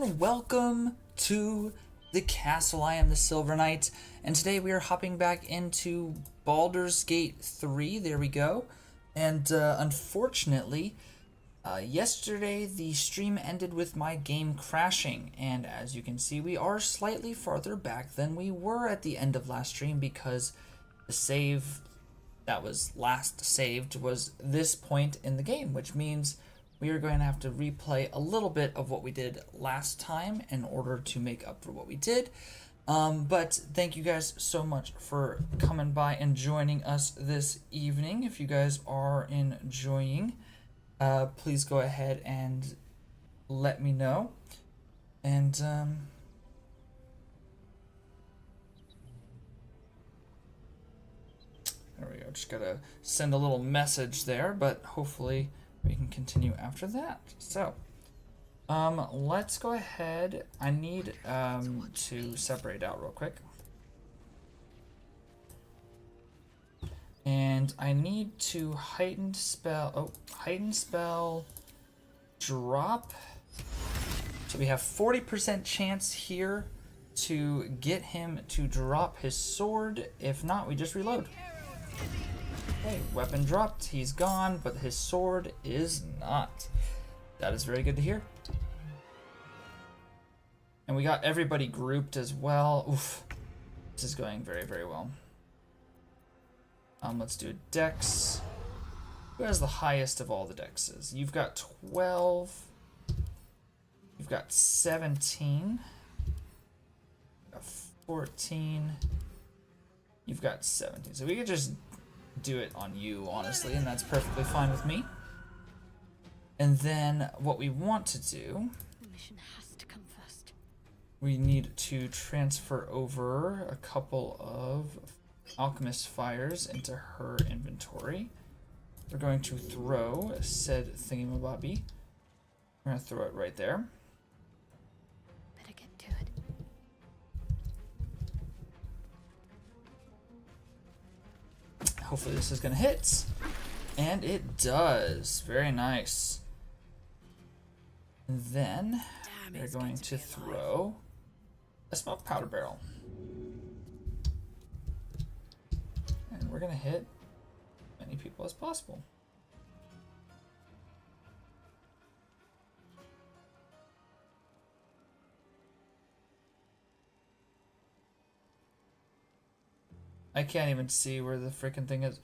everyone, welcome to the castle. I am the Silver Knight, and today we are hopping back into Baldur's Gate 3. There we go. And unfortunately, yesterday the stream ended with my game crashing, and as you can see, we are slightly farther back than we were at the end of last stream because the save that was last saved was this point in the game, which means we are going to have to replay a little bit of what we did last time in order to make up for what we did. But thank you guys so much for coming by and joining us this evening. If you guys are enjoying, please go ahead and let me know. And there we go. Just gotta send a little message there, but hopefully we can continue after that. So, let's go ahead. I need to separate out real quick. And I need to heightened spell drop. So we have 40% chance here to get him to drop his sword. If not, we just reload. Okay, weapon dropped, he's gone, but his sword is not. That is very good to hear. And we got everybody grouped as well. Oof. This is going very, very well. Let's do dex. Who has the highest of all the dexes? You've got 12. You've got 17. You've got 14. You've got 17. So we could just do it on you, honestly, and that's perfectly fine with me. And then what we want to do, the mission has to come first. We need to transfer over a couple of alchemist fires into her inventory. We're going to throw said thingamabobby. We're going to throw it right there. Better get to it. Hopefully this is gonna hit, and it does. Very nice. And then we're going to throw a smoke powder barrel, and we're gonna hit as many people as possible. I can't even see where the freaking thing is.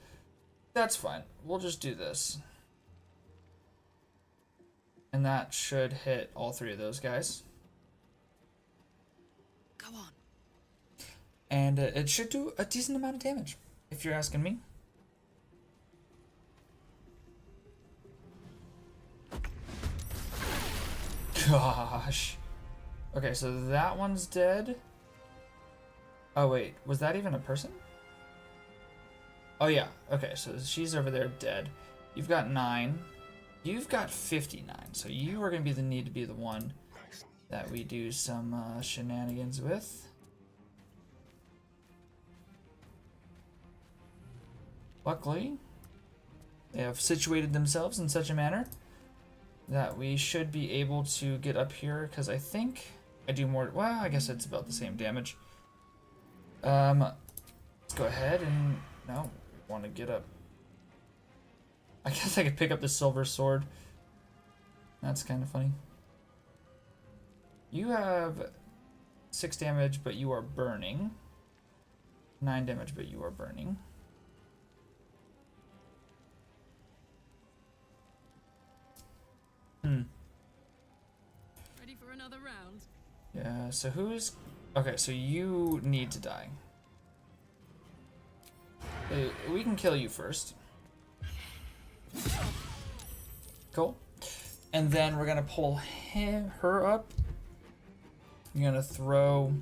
That's fine. We'll just do this. And that should hit all three of those guys. Go on. And it should do a decent amount of damage, if you're asking me. Gosh. Okay, so that one's dead. Oh wait, was that even a person? Oh yeah, okay, so she's over there dead. You've got 9. You've got 59, so you are going to need to be the one that we do some shenanigans with. Luckily, they have situated themselves in such a manner that we should be able to get up here, because I think I do more, well, I guess it's about the same damage. Let's go ahead and, no, we want to get up. I guess I could pick up the silver sword. That's kind of funny. You have 6 damage, but you are burning. 9 damage, but you are burning. Ready for another round? Yeah, so who's... Okay, so you need to die. We can kill you first. Cool. And then we're gonna pull her up. You're gonna throw...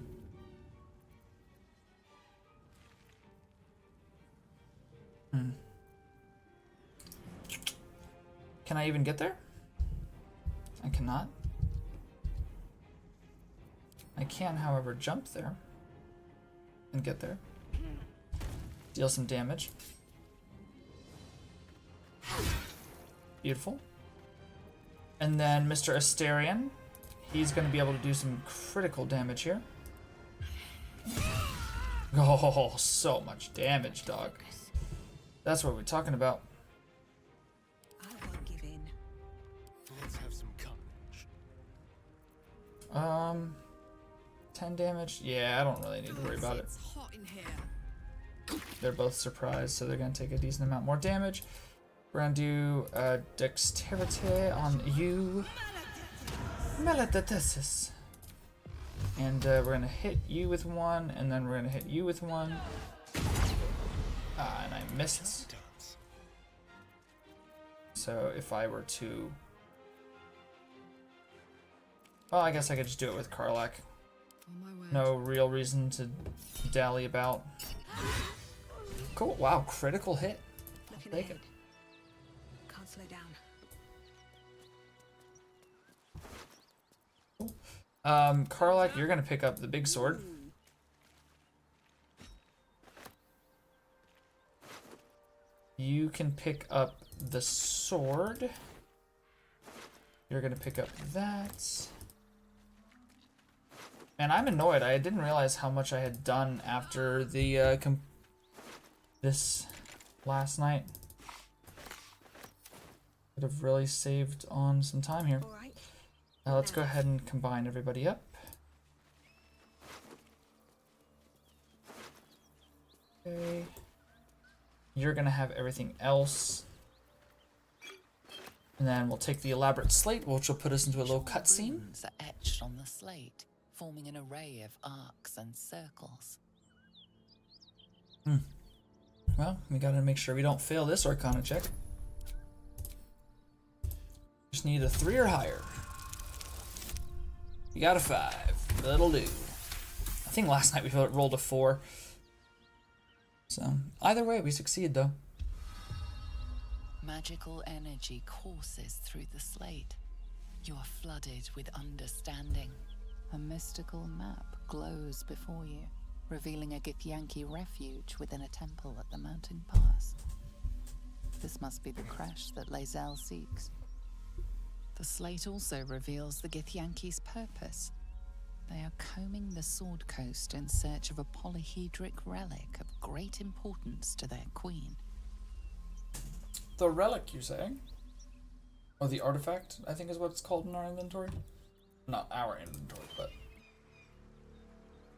Can I even get there? I cannot. I can, however, jump there and get there. Deal some damage. Beautiful. And then Mr. Asterion, He's going to be able to do some critical damage here. Oh, so much damage, dog. That's what we're talking about. I won't give in. Let's have some courage. 10 damage. Yeah, I don't really need to worry about it. It's hot in here. They're both surprised, so they're going to take a decent amount more damage. We're going to do dexterity on you. Maledictus. And we're going to hit you with one, and then we're going to hit you with one. And I missed. So if I were to... Well, I guess I could just do it with Karlach. On my way. No real reason to dally about. Cool. Wow, critical hit. Looking Take ahead. it. Can't slow down. Karlach, you're gonna pick up the big sword. You can pick up the sword. You're gonna pick up that. And I'm annoyed. I didn't realize how much I had done after the this last night. Could have really saved on some time here. All right. Let's go ahead and combine everybody up. Okay. You're gonna have everything else. And then we'll take the elaborate slate, which will put us into a little cutscene. Runes are etched on the slate, forming an array of arcs and circles. Well, we gotta make sure we don't fail this Arcana check. Just need a 3 or higher. You got a 5. That'll do. I think last night we rolled a 4. So, either way, we succeed though. Magical energy courses through the slate. You are flooded with understanding. A mystical map glows before you, revealing a Githyanki refuge within a temple at the mountain pass. This must be the crash that Lae'zel seeks. The slate also reveals the Githyanki's purpose. They are combing the Sword Coast in search of a polyhedric relic of great importance to their queen. The relic, you're saying? Or the artifact, I think is what it's called in our inventory. Not our inventory, but...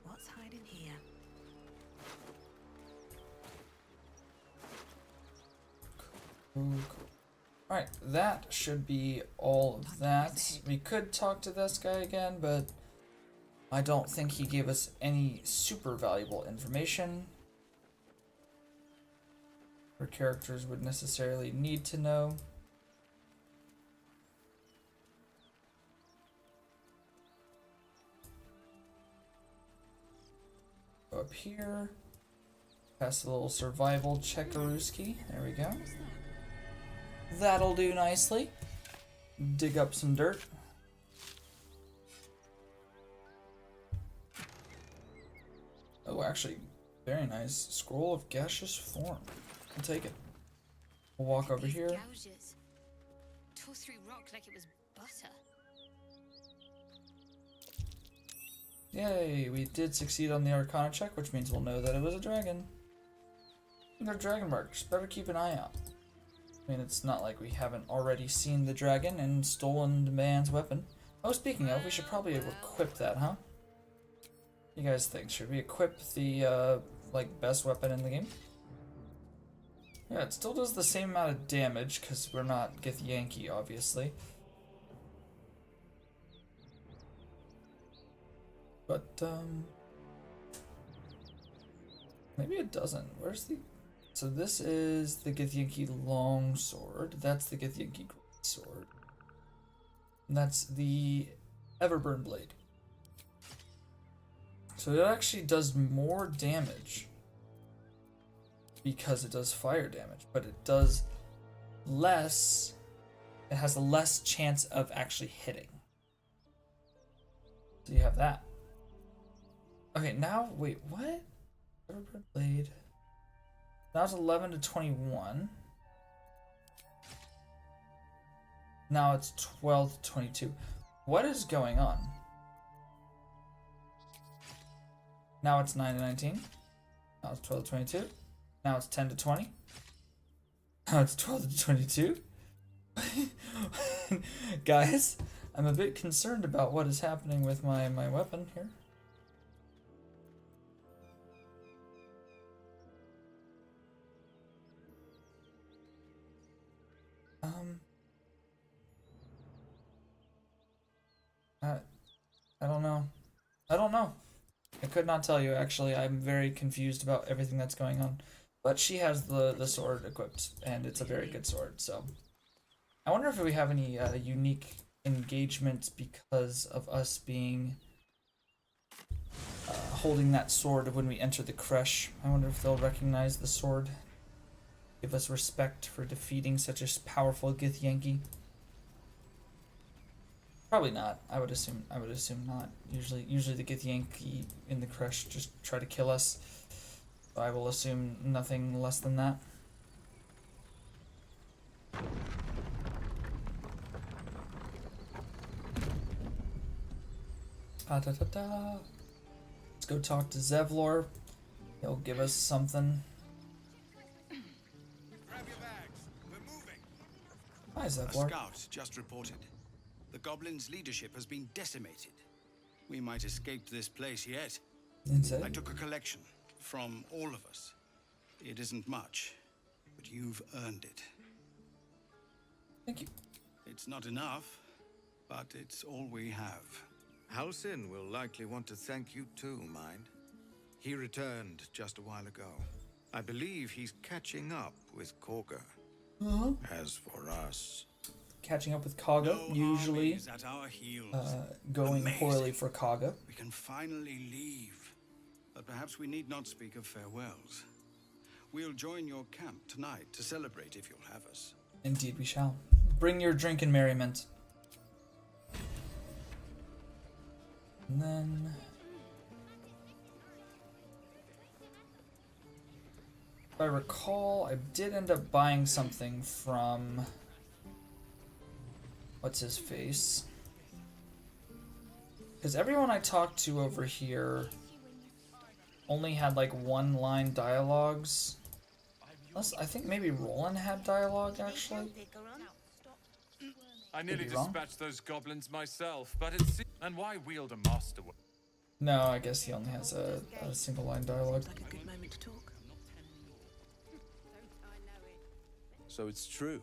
What's hiding here? Cool. Alright, that should be all of that. We could talk to this guy again, but I don't think he gave us any super valuable information our characters would necessarily need to know. Go up here, pass a little survival checkarooski. There we go. That'll do nicely. Dig up some dirt. Oh, actually, very nice. Scroll of gaseous form. I'll take it. We'll walk over These here. Gouges tore through rock like it was butter. Yay, we did succeed on the Arcana check, which means we'll know that it was a dragon. They're dragon marks. Better keep an eye out. I mean, it's not like we haven't already seen the dragon and stolen the man's weapon. Oh, speaking of, we should probably equip that, huh? You guys think? Should we equip the, like, best weapon in the game? Yeah, it still does the same amount of damage, because we're not Githyanki, obviously. But, maybe it doesn't. Where's the... So this is the Githyanki long sword. That's the Githyanki great sword. And that's the Everburn blade. So it actually does more damage because it does fire damage, but it does less. It has a less chance of actually hitting. So you have that. Okay, now wait, what? Everburn blade. Now it's 11 to 21. Now it's 12 to 22. What is going on? Now it's 9 to 19. Now it's 12 to 22. Now it's 10 to 20. Now it's 12 to 22. Guys, I'm a bit concerned about what is happening with my weapon here. I don't know. I don't know. I could not tell you, actually. I'm very confused about everything that's going on. But she has the sword equipped, and it's a very good sword, so... I wonder if we have any unique engagements because of us being... holding that sword when we enter the creche. I wonder if they'll recognize the sword. Give us respect for defeating such a powerful Githyanki. Probably not. I would assume not. Usually the Githyanki in the creche just try to kill us. So I will assume nothing less than that. Let's go talk to Zevlor. He'll give us something. Grab your bags. We're moving. Hi, A Zevlor. scout just reported. The goblins' leadership has been decimated. We might escape this place yet. I Inside. took a collection from all of us. It isn't much, but you've earned it. Thank you. It's not enough, but it's all we have. Halsin will likely want to thank you too, mind. He returned just a while ago. I believe he's catching up with Korga. As for us... Catching up with Kaga, No usually armies at our heels. going Amazing. poorly for Kaga. We can finally leave. But perhaps we need not speak of farewells. We'll join your camp tonight to celebrate if you'll have us. Indeed we shall. Bring your drink and merriment. And then... if I recall, I did end up buying something from... what's his face? Because everyone I talked to over here only had like one-line dialogues. Unless, I think maybe Roland had dialogue, actually. I nearly be wrong. dispatched those goblins myself, but it's... And why wield a master? No, I guess he only has a single-line dialogue. Like a good moment to talk. So it's true.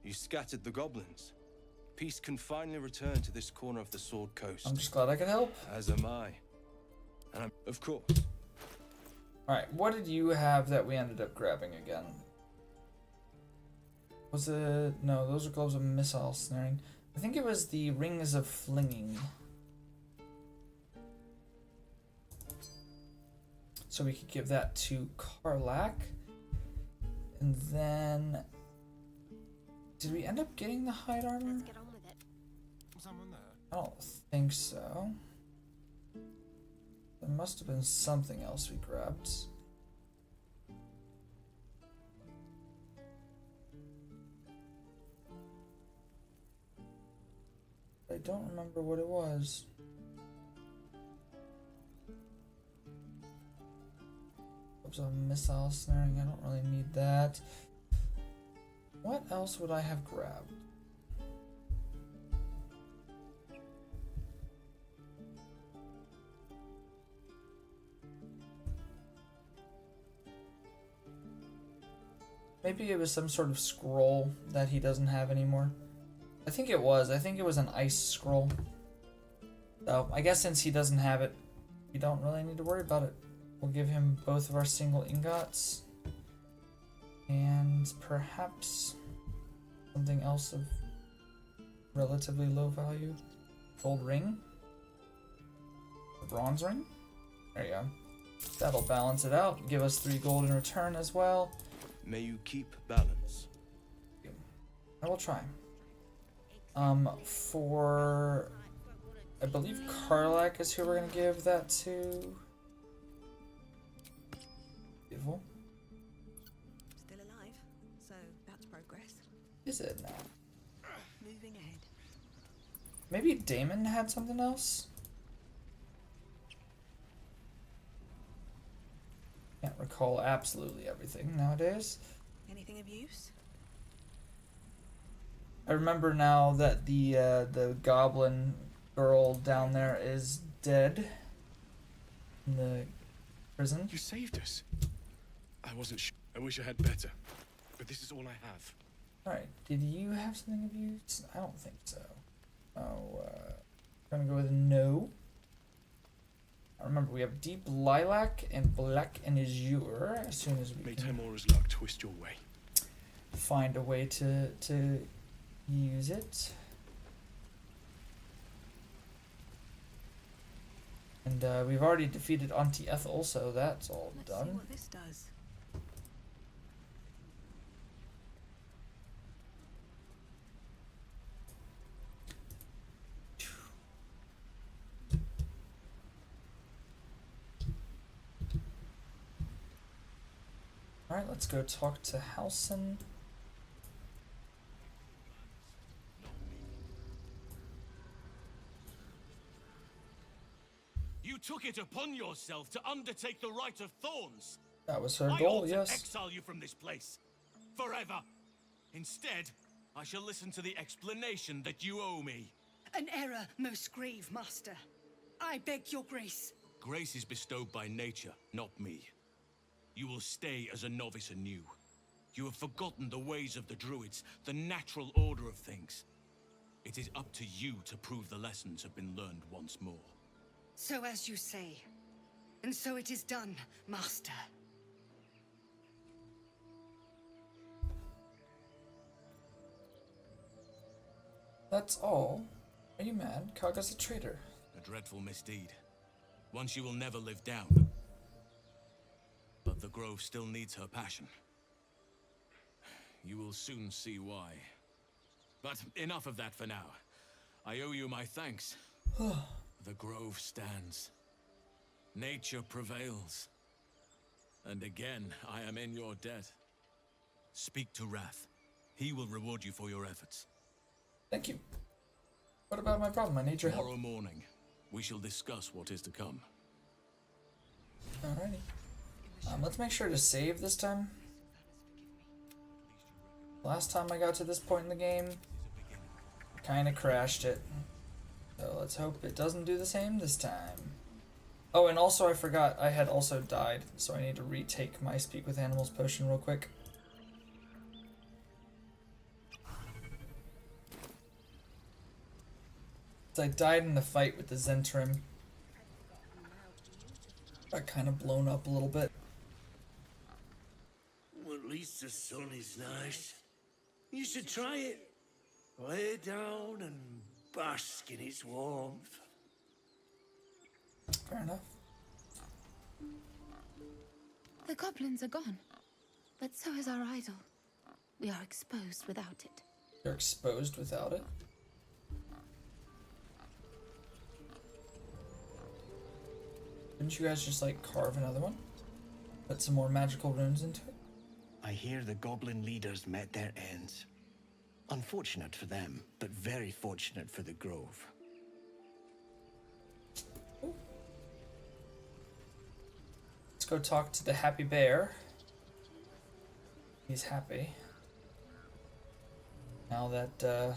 You scattered the goblins. Peace can finally return to this corner of the Sword Coast. I'm just glad I could help. As am I. And I'm... Of course. Alright, what did you have that we ended up grabbing again? Was it... no, those are gloves of missile snaring. I think it was the rings of flinging. So we could give that to Karlak. And then... did we end up getting the hide armor? Get on with it. Someone there. I don't think so. There must have been something else we grabbed. I don't remember what it was. Oops, a missile snaring. I don't really need that. What else would I have grabbed? Maybe it was some sort of scroll that he doesn't have anymore. I think it was. I think it was an ice scroll. So, I guess since he doesn't have it, we don't really need to worry about it. We'll give him both of our single ingots. And perhaps something else of relatively low value. Gold ring? A bronze ring? There you go. That'll balance it out. Give us 3 gold in return as well. May you keep balance. I will try. For... I believe Karlak is who we're gonna give that to. Beautiful. Still alive, so that's progress. Is it now? Moving ahead. Maybe Damon had something else? Can't recall absolutely everything nowadays. Anything of use? I remember now that the goblin girl down there is dead in the prison. You saved us. I wasn't sure. I wish I had better. But this is all I have. Alright, did you have something of use? I don't think so. Oh, gonna go with no. I remember we have deep lilac and black and azure as soon as we May can Temora's luck twist your way. find a way to use it. And we've already defeated Auntie Ethel, so that's all Let's see done. what this does. Alright, let's go talk to Halson. You took it upon yourself to undertake the Rite of Thorns. That was her I goal, ought to yes. exile you from this place. Forever. Instead, I shall listen to the explanation that you owe me. An error, most grave, master. I beg your grace. Grace is bestowed by nature, not me. You will stay as a novice anew. You have forgotten the ways of the druids, the natural order of things. It is up to you to prove the lessons have been learned once more. So as you say. And so it is done, master. That's all. Are you mad? Kaga's a traitor. A dreadful misdeed. One she will never live down. But the Grove still needs her passion. You will soon see why. But enough of that for now. I owe you my thanks. The Grove stands. Nature prevails. And again, I am in your debt. Speak to Wrath. He will reward you for your efforts. Thank you. What about my problem? I need your help. Tomorrow morning, we shall discuss what is to come. Alrighty. Let's make sure to save this time. Last time I got to this point in the game, kind of crashed it. So let's hope it doesn't do the same this time. Oh, and also I forgot I had also died, so I need to retake my Speak with Animals potion real quick. So I died in the fight with the Zentrim. Got kind of blown up a little bit. Well, at least the sun is nice. You should try it. Lay down and bask in its warmth. Fair enough. The goblins are gone, but so is our idol. We are exposed without it. You're exposed without it? Didn't you guys just like carve another one? Put some more magical runes into it? I hear the goblin leaders met their ends. Unfortunate for them, but very fortunate for the Grove. Let's go talk to the happy bear. He's happy. Now that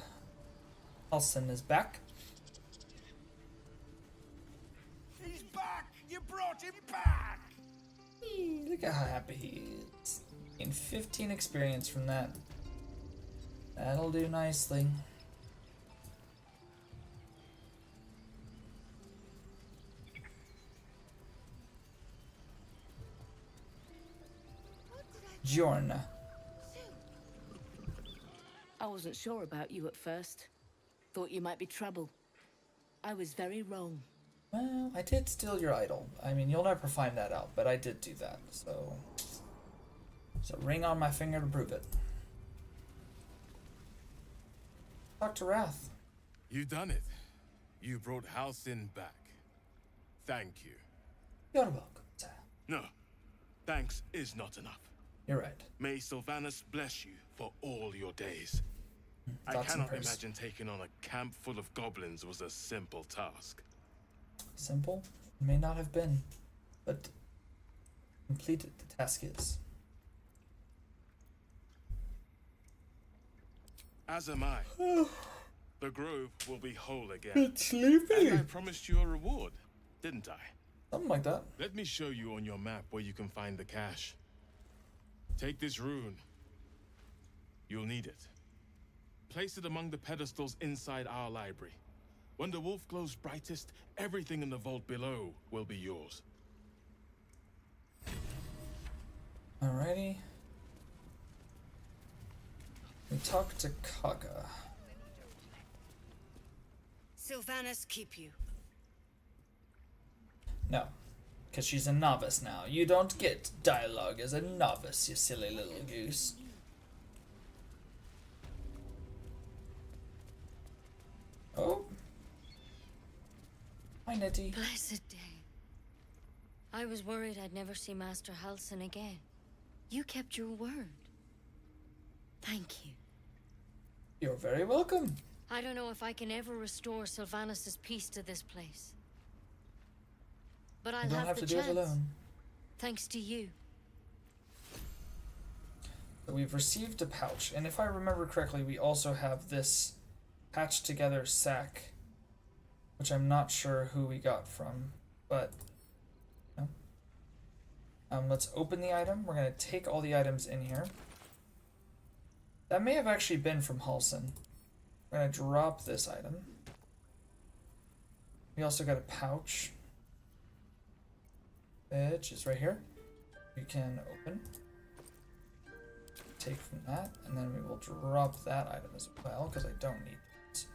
Halson is back. He's back! You brought him back! Look at how happy he is. Gained 15 experience from that. That'll do nicely. Jorn. I wasn't sure about you at first. Thought you might be trouble. I was very wrong. Well, I did steal your idol. I mean, you'll never find that out, but I did do that, so... So ring on my finger to prove it. Talk to Wrath. You done it. You brought Halcyon back. Thank you. You're welcome, sir. No, thanks is not enough. You're right. May Sylvanas bless you for all your days. I Thoughts and cannot prayers. imagine taking on a camp full of goblins was a simple task. Simple? May not have been, but completed the task is. As am I. The grove will be whole again. It's sleepy. And I promised you a reward, didn't I? Something like that. Let me show you on your map where you can find the cache. Take this rune. You'll need it. Place it among the pedestals inside our library. When the wolf glows brightest, everything in the vault below will be yours. Alrighty. We talk to Kaga. Sylvanas keep you. No, because she's a novice now. You don't get dialogue as a novice, you silly little goose. Oh. Hi, Nettie. Blessed day. I was worried I'd never see Master Halsin again. You kept your word. Thank you. You're very welcome. I don't know if I can ever restore Sylvanas' peace to this place. But I'll You don't have the to do chance. it alone. Thanks to you. So we've received a pouch, and if I remember correctly, we also have this patched together sack, which I'm not sure who we got from, but no. Let's open the item. We're gonna take all the items in here. That may have actually been from Halsin. We're gonna drop this item. We also got a pouch, which is right here. We can open, take from that, and then we will drop that item as well because I don't need it.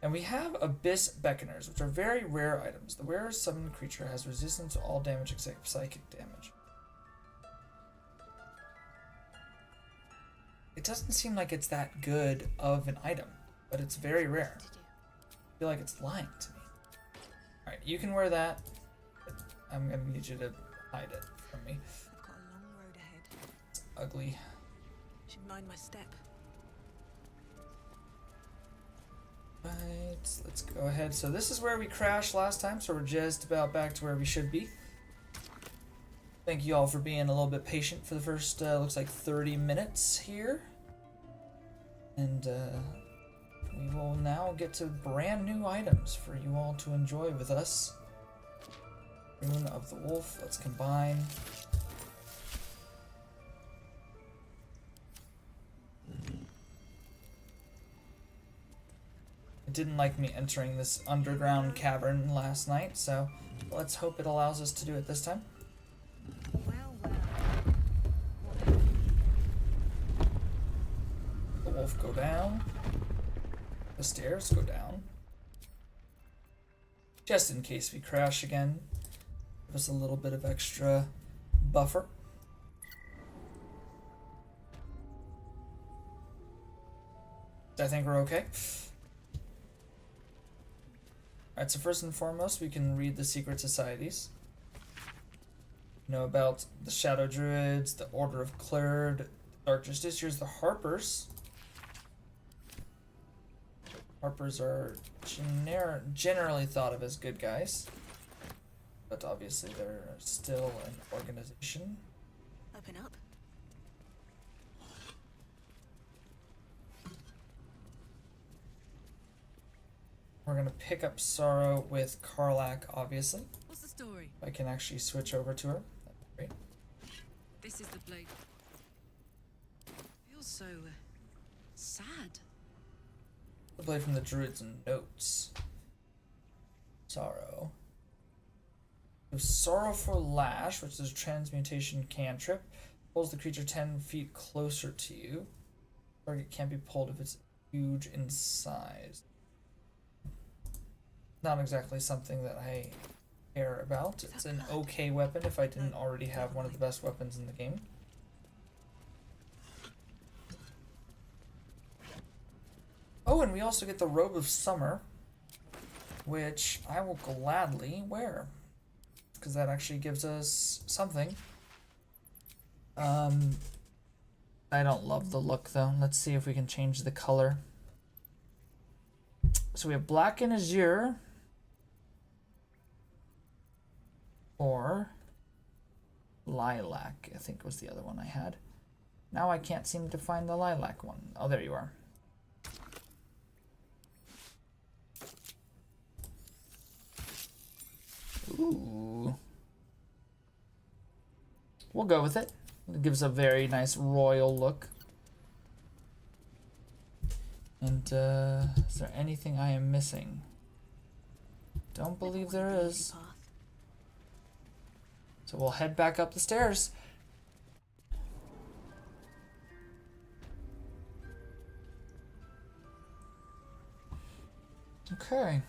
And we have Abyss Beckoners, which are very rare items. The wearer's summoned creature has resistance to all damage except psychic damage. It doesn't seem like it's that good of an item, but it's very rare. I feel like it's lying to me. Alright, you can wear that. But I'm gonna need you to hide it from me. I've got a long road ahead. It's ugly. Should mind my step. Right, let's go ahead. So this is where we crashed last time, so we're just about back to where we should be. Thank you all for being a little bit patient for the first, looks like 30 minutes here. And we will now get to brand new items for you all to enjoy with us. Rune of the Wolf, let's combine. It didn't like me entering this underground cavern last night, so let's hope it allows us to do it this time. The wolf go down. The stairs go down. Just in case we crash again. Give us a little bit of extra buffer. I think we're okay. Alright, so first and foremost, we can read the secret societies. Know about the Shadow Druids, the Order of Clerd, Dark Justiciars, the Harpers. Harpers are generally thought of as good guys, but obviously they're still an organization. Open up. We're gonna pick up Sorrow with Karlach, obviously. What's the story? If I can actually switch over to her, that'd be great. This is the blade. Feels so sad. The blade from the Druids and Notes. Sorrow. Sorrowful Lash, which is a transmutation cantrip, pulls the creature 10 feet closer to you. Target can't be pulled if it's huge in size. Not exactly something that I care about. It's an okay weapon if I didn't already have one of the best weapons in the game. Oh, and we also get the Robe of Summer, which I will gladly wear, because that actually gives us something. I don't love the look though. Let's see if we can change the color. So we have black and azure. Or lilac, I think was the other one I had. Now I can't seem to find the lilac one. Oh, there you are. Ooh. We'll go with it. It gives a very nice royal look. And is there anything I am missing? Don't believe there is. So we'll head back up the stairs. Okay.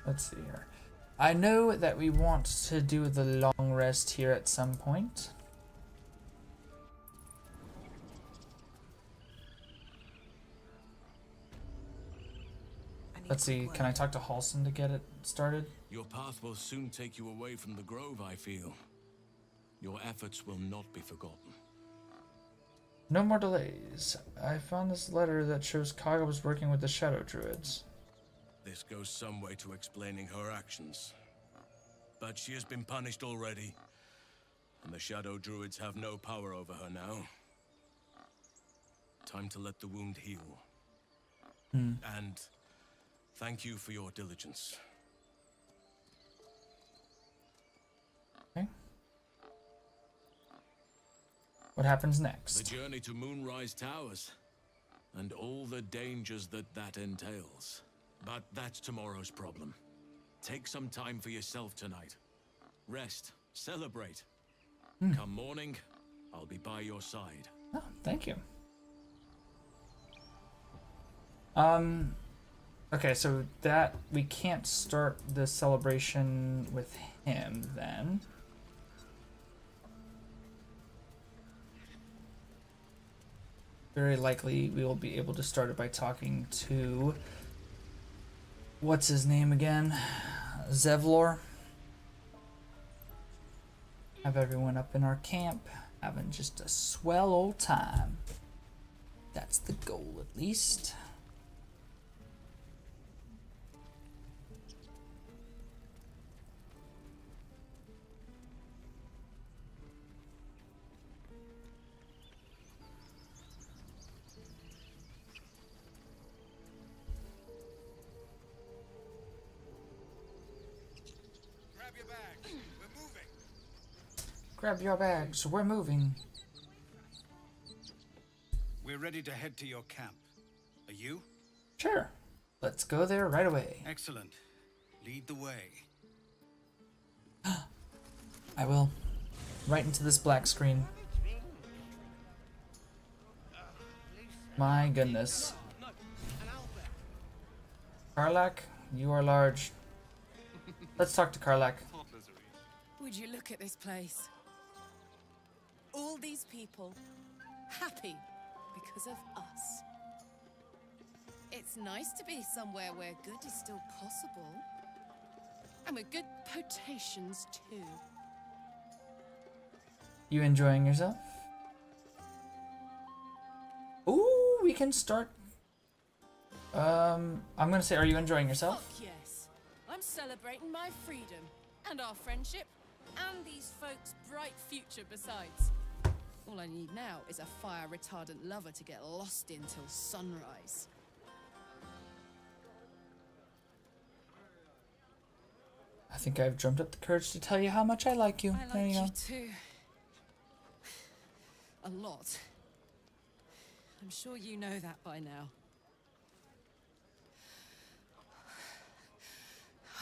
Let's see here. I know that we want to do the long rest here at some point. Let's see, can I talk to Halson to get it started? Your path will soon take you away from the grove, I feel. Your efforts will not be forgotten. No more delays. I found this letter that shows Kaga was working with the Shadow Druids. This goes some way to explaining her actions. But she has been punished already, and the Shadow Druids have no power over her now. Time to let the wound heal. And thank you for your diligence. Okay. What happens next? The journey to Moonrise Towers, and all the dangers that entails. But that's tomorrow's problem. Take some time for yourself tonight. Rest, celebrate. Come morning, I'll be by your side. Oh, thank you. Okay, so that we can't start the celebration with him then. Very likely we will be able to start it by talking to what's his name again? Zevlor. Have everyone up in our camp, having just a swell old time. That's the goal, at least. Grab your bags, we're moving. We're ready to head to your camp. Are you? Sure. Let's go there right away. Excellent. Lead the way. I will. Right into this black screen. My goodness. Karlach, you are large. Let's talk to Karlach. Would you look at this place? All these people happy because of us. It's nice to be somewhere where good is still possible. And with good potations too. You enjoying yourself? Ooh, we can start. I'm gonna say, are you enjoying yourself? Fuck yes. I'm celebrating my freedom and our friendship and these folks' bright future besides. All I need now is a fire-retardant lover to get lost in till sunrise. I think I've drummed up the courage to tell you how much I like you. I There like you you go. too. A lot. I'm sure you know that by now.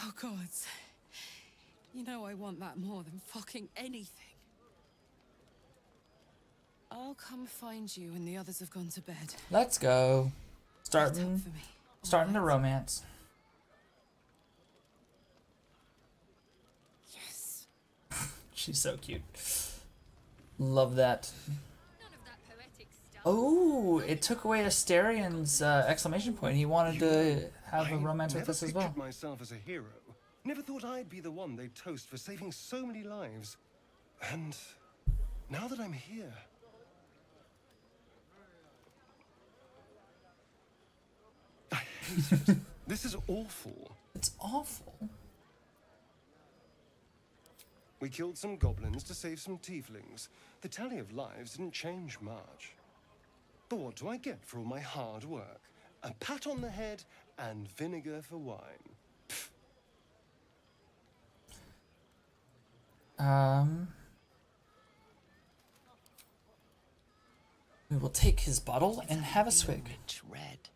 Oh, gods. You know I want that more than fucking anything. I'll come find you when the others have gone to bed. Let's go. Starting the romance. She's so cute. Love that. Oh, it took away Asterian's exclamation point. He wanted to have a romance with us as well. Never pictured myself as a hero. Never thought I'd be the one they'd toast for saving so many lives. And now that I'm here... I hate it. This is awful. It's awful. We killed some goblins to save some tieflings. The tally of lives didn't change much. But what do I get for all my hard work? A pat on the head and vinegar for wine. We will take his bottle and have a swig. Rich red,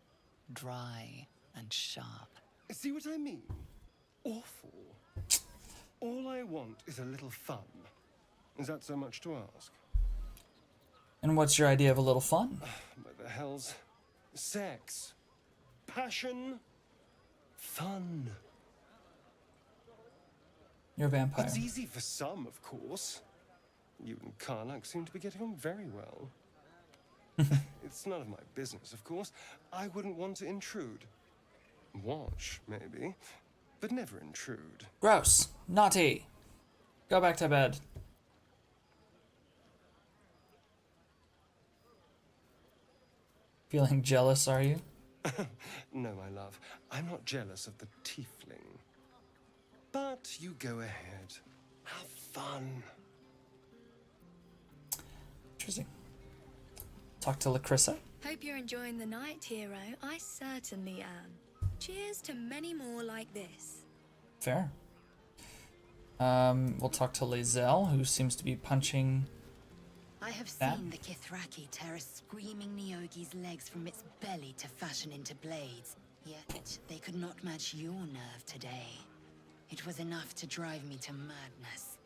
dry and sharp. See what I mean? Awful. All I want is a little fun. Is that so much to ask? And what's your idea of a little fun? By the hells. Sex. Passion. Fun. You're a vampire. It's easy for some, of course. You and Karlach seem to be getting on very well. It's none of my business, of course. I wouldn't want to intrude. Watch, maybe, but never intrude. Gross. Naughty. Go back to bed. Feeling jealous, are you? No, my love. I'm not jealous of the tiefling. But you go ahead. Have fun. Interesting. Talk to Lacrissa. Hope you're enjoying the night, hero. I certainly am. Cheers to many more like this. Fair. We'll talk to Lae'zel, who seems to be punching. I have seen the Kithraki tear a screaming Neogi's legs from its belly to fashion into blades. Yet they could not match your nerve today. It was enough to drive me to madness.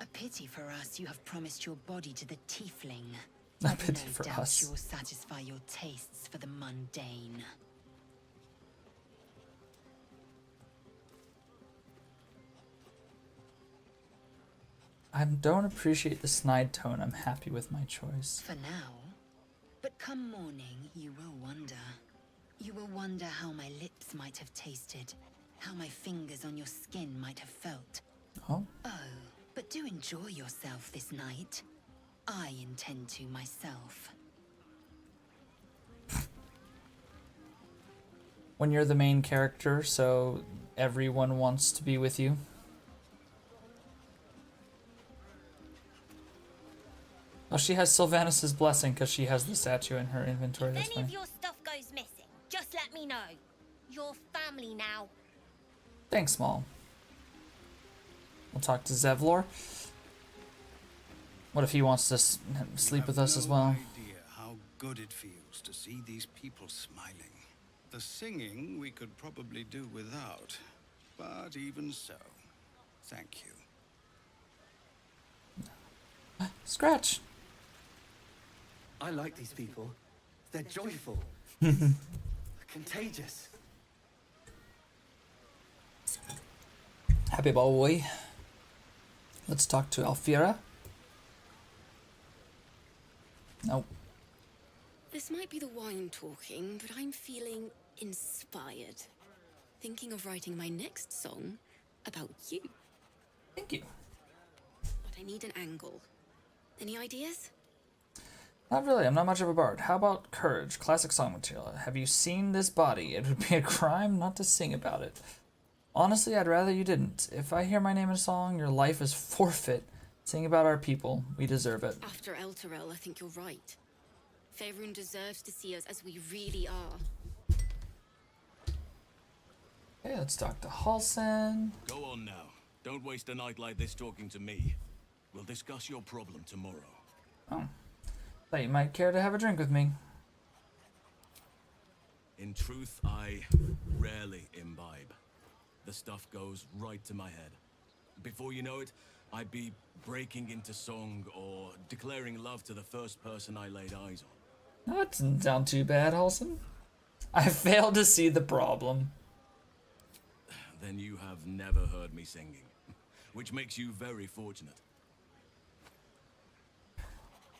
A pity for us you have promised your body to the tiefling. A pity for doubt us. you will satisfy your tastes for the mundane. I don't appreciate the snide tone. I'm happy with my choice. For now. But come morning, you will wonder. You will wonder how my lips might have tasted, how my fingers on your skin might have felt. Oh? Oh, but do enjoy yourself this night. I intend to myself. When you're the main character, so everyone wants to be with you. Oh, she has Sylvanas' blessing because she has the statue in her inventory. If That's any fine. of your stuff goes missing, just let me know. You're family now. Thanks, Maul. We'll talk to Zevlor. What if he wants to sleep with us as well? Idea how good it feels to see these people smiling. The singing we could probably do without, but even so, thank you. Scratch. I like these people. They're joyful. Contagious. Happy boy. Let's talk to Alfira. Nope. This might be the wine talking, but I'm feeling inspired. Thinking of writing my next song about you. Thank you. But I need an angle. Any ideas? Not really, I'm not much of a bard. How about courage? Classic song material. Have you seen this body? It would be a crime not to sing about it. Honestly, I'd rather you didn't. If I hear my name in a song, your life is forfeit. Sing about our people. We deserve it. After Elturel, I think you're right. Faerun deserves to see us as we really are. Okay, let's talk to Halsin. Go on now. Don't waste a night like this talking to me. We'll discuss your problem tomorrow. Oh. Thought you might care to have a drink with me. In truth, I rarely imbibe. The stuff goes right to my head. Before you know it, I'd be breaking into song or declaring love to the first person I laid eyes on. No, it doesn't sound too bad, Halsin. I failed to see the problem. Then you have never heard me singing. which makes you very fortunate.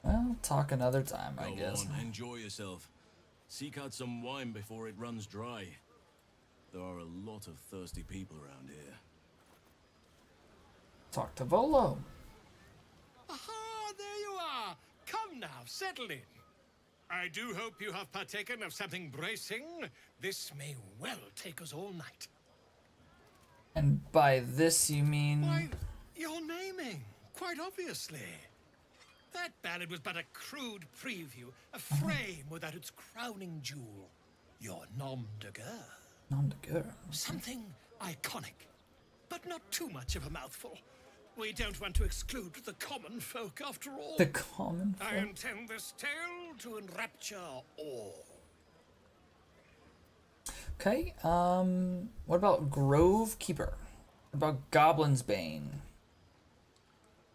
Well, talk another time, I Go guess. on, enjoy yourself. Seek out some wine before it runs dry. There are a lot of thirsty people around here. Talk to Volo. Aha, there you are. Come now, settle in. I do hope you have partaken of something bracing. This may well take us all night. And by this you mean... Why, you're naming, quite obviously. That ballad was but a crude preview, a frame without its crowning jewel. Your nom de guerre. Nom de guerre. Something iconic, but not too much of a mouthful. We don't want to exclude the common folk after all. The common folk? I intend this tale to enrapture all. Okay, what about Grove Keeper? What about Goblin's Bane?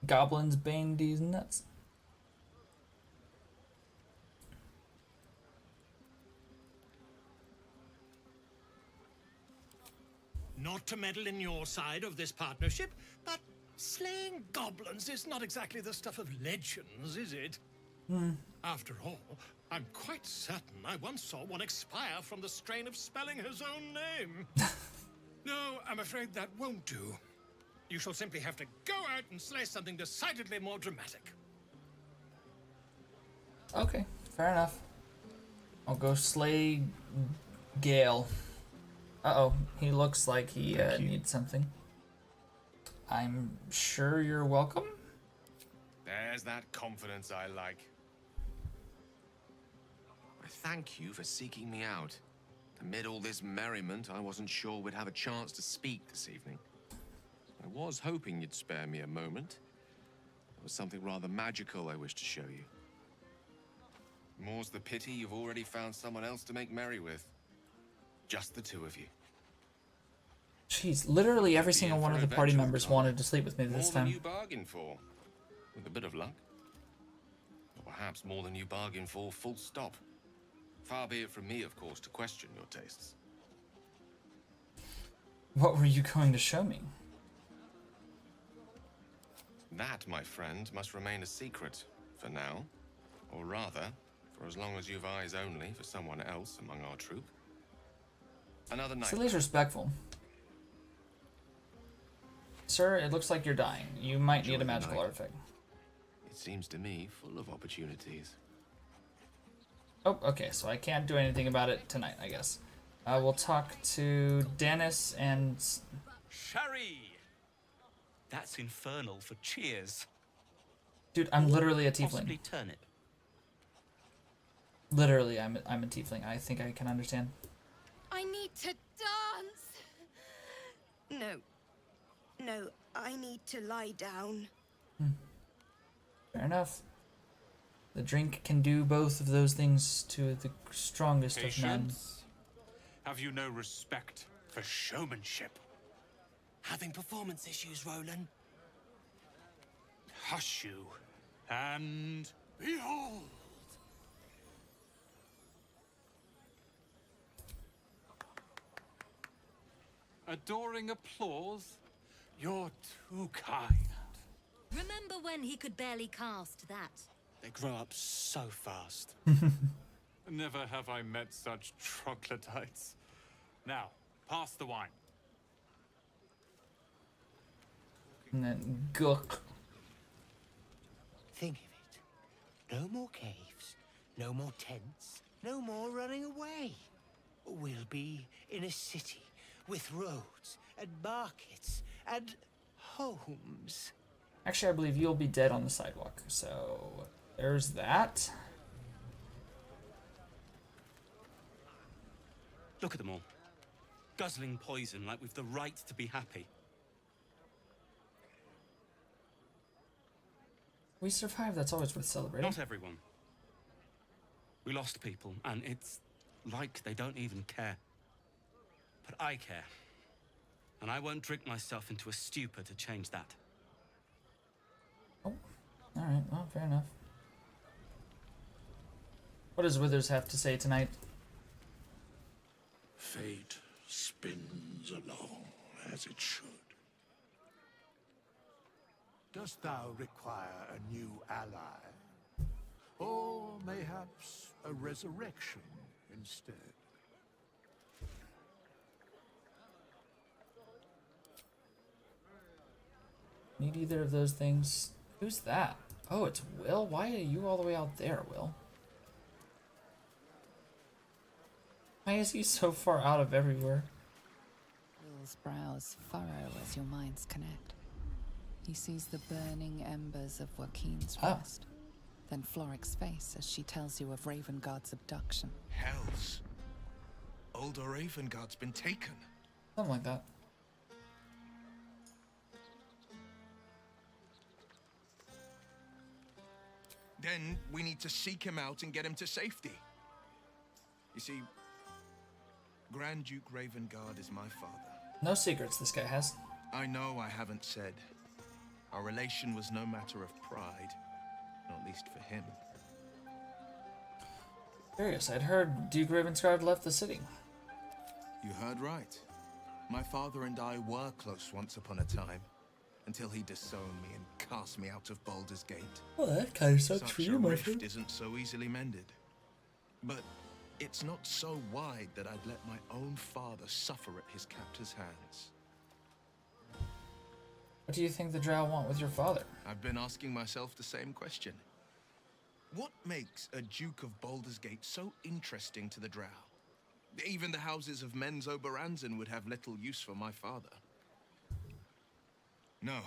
Goblin's Bane these nuts. Not to meddle in your side of this partnership, but slaying goblins is not exactly the stuff of legends, is it? After all, I'm quite certain I once saw one expire from the strain of spelling his own name. No, I'm afraid that won't do. You shall simply have to go out and slay something decidedly more dramatic. Okay, fair enough. I'll go slay Gale. Uh-oh, he looks like he needs something. I'm sure you're welcome. There's that confidence I like. I thank you for seeking me out. Amid all this merriment, I wasn't sure we'd have a chance to speak this evening. I was hoping you'd spare me a moment. There was something rather magical I wish to show you. More's the pity you've already found someone else to make merry with. Just the two of you. Jeez, literally every single one of the party members wanted to sleep with me this More than time. you bargained for, with a bit of luck. Or perhaps more than you bargained for, full stop. Far be it from me, of course, to question your tastes. What were you going to show me? That, my friend, must remain a secret for now. Or rather, for as long as you've eyes only for someone else among our troop. Another night. It's at least respectful. Sir, it looks like you're dying. You might need a magical artifact. It seems to me full of opportunities. Oh, okay, so I can't do anything about it tonight, I guess. We'll talk to Dennis and... Sherry! That's infernal for cheers. Dude, I'm literally a Possibly tiefling. turnip. Literally, I'm a tiefling. I think I can understand. I need to dance! No. No, I need to lie down. Fair enough. The drink can do both of those things to the strongest of men. Patience? Have you no respect for showmanship? Having performance issues, Roland. Hush you, and Behold! adoring applause? You're too kind. Remember when he could barely cast that? They grow up so fast. Never have I met such troglodytes. Now, pass the wine. And then gook. Think of it. No more caves, no more tents, no more running away. We'll be in a city with roads and markets and homes. Actually, I believe you'll be dead on the sidewalk, so there's that. Look at them all. Guzzling poison like we've the right to be happy. We survived, that's always worth celebrating. Not everyone. We lost people, and it's like they don't even care. But I care. And I won't drink myself into a stupor to change that. Oh, alright, well, fair enough. What does Withers have to say tonight? Fate spins along as it should. Dost thou require a new ally? Or mayhaps a resurrection instead? Need either of those things. Who's that? Oh, it's Will? Why are you all the way out there, Will? Why is he so far out of everywhere? Will's brows furrow as your minds connect. He sees the burning embers of Joaquin's rest. Then Floric's face as she tells you of Ravengard's abduction. Hells. Older Ravengard's been taken. Something like that. Then we need to seek him out and get him to safety. You see, Grand Duke Ravengard is my father. No secrets this guy has. I know I haven't said. Our relation was no matter of pride, not least for him. Curious, I'd heard Duke Ravensguard left the city. You heard right. My father and I were close once upon a time, until he disowned me and cast me out of Baldur's Gate. Well, that kind of sucks for Such a you, my rift friend. isn't so easily mended. But it's not so wide that I'd let my own father suffer at his captor's hands. What do you think the Drow want with your father? I've been asking myself the same question. What makes a Duke of Baldur's Gate so interesting to the Drow? Even the houses of Men's Oberanzen would have little use for my father. No,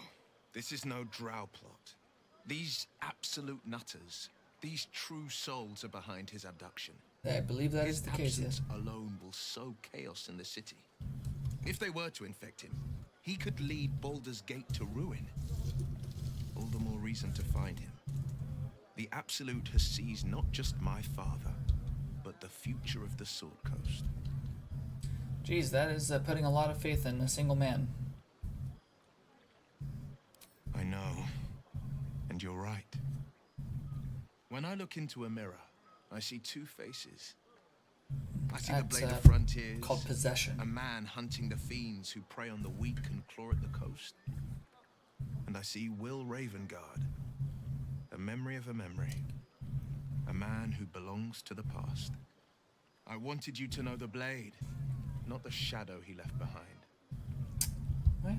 this is no Drow plot. These absolute nutters, these true souls are behind his abduction. I believe that is the case, yes. His absence alone will sow chaos in the city. If they were to infect him, he could lead Baldur's Gate to ruin. All the more reason to find him. The Absolute has seized not just my father, but the future of the Sword Coast. Geez, that is putting a lot of faith in a single man. I know, and you're right. When I look into a mirror, I see two faces. I see the Blade of Frontiers, called possession. A man hunting the fiends who prey on the weak and claw at the coast. And I see Will Ravengard, a memory of a memory. A man who belongs to the past. I wanted you to know the Blade, not the shadow he left behind. Well,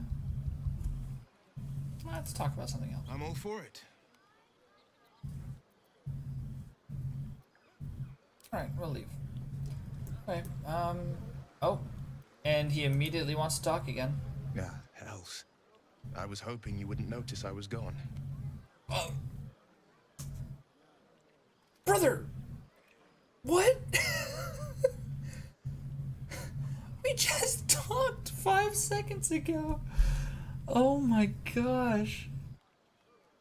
let's talk about something else. I'm all for it. Alright, we'll leave. Okay, oh. And he immediately wants to talk again. Yeah, hells. I was hoping you wouldn't notice I was gone. Oh. Brother! What? We just talked 5 seconds ago. Oh my gosh.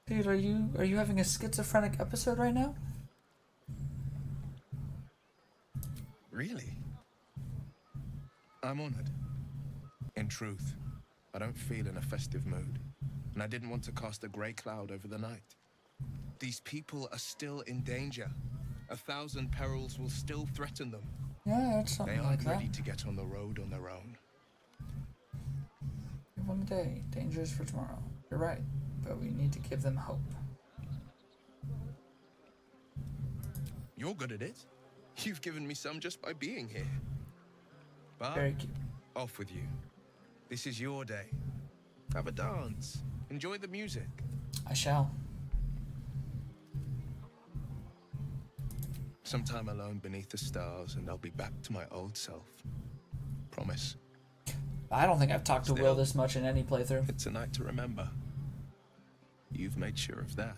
Dude, are you having a schizophrenic episode right now? Really? I'm honored. In truth, I don't feel in a festive mood, and I didn't want to cast a grey cloud over the night. These people are still in danger. 1,000 perils will still threaten them. Yeah, it's something They like aren't that. ready to get on the road on their own. Give them a day, dangers for tomorrow. You're right, but we need to give them hope. You're good at it. You've given me some just by being here. But Very cute. off with you. This is your day. Have a dance. Enjoy the music. I shall. Some time alone beneath the stars, and I'll be back to my old self. Promise. I don't think I've talked to Will this much in any playthrough. It's a night to remember. You've made sure of that.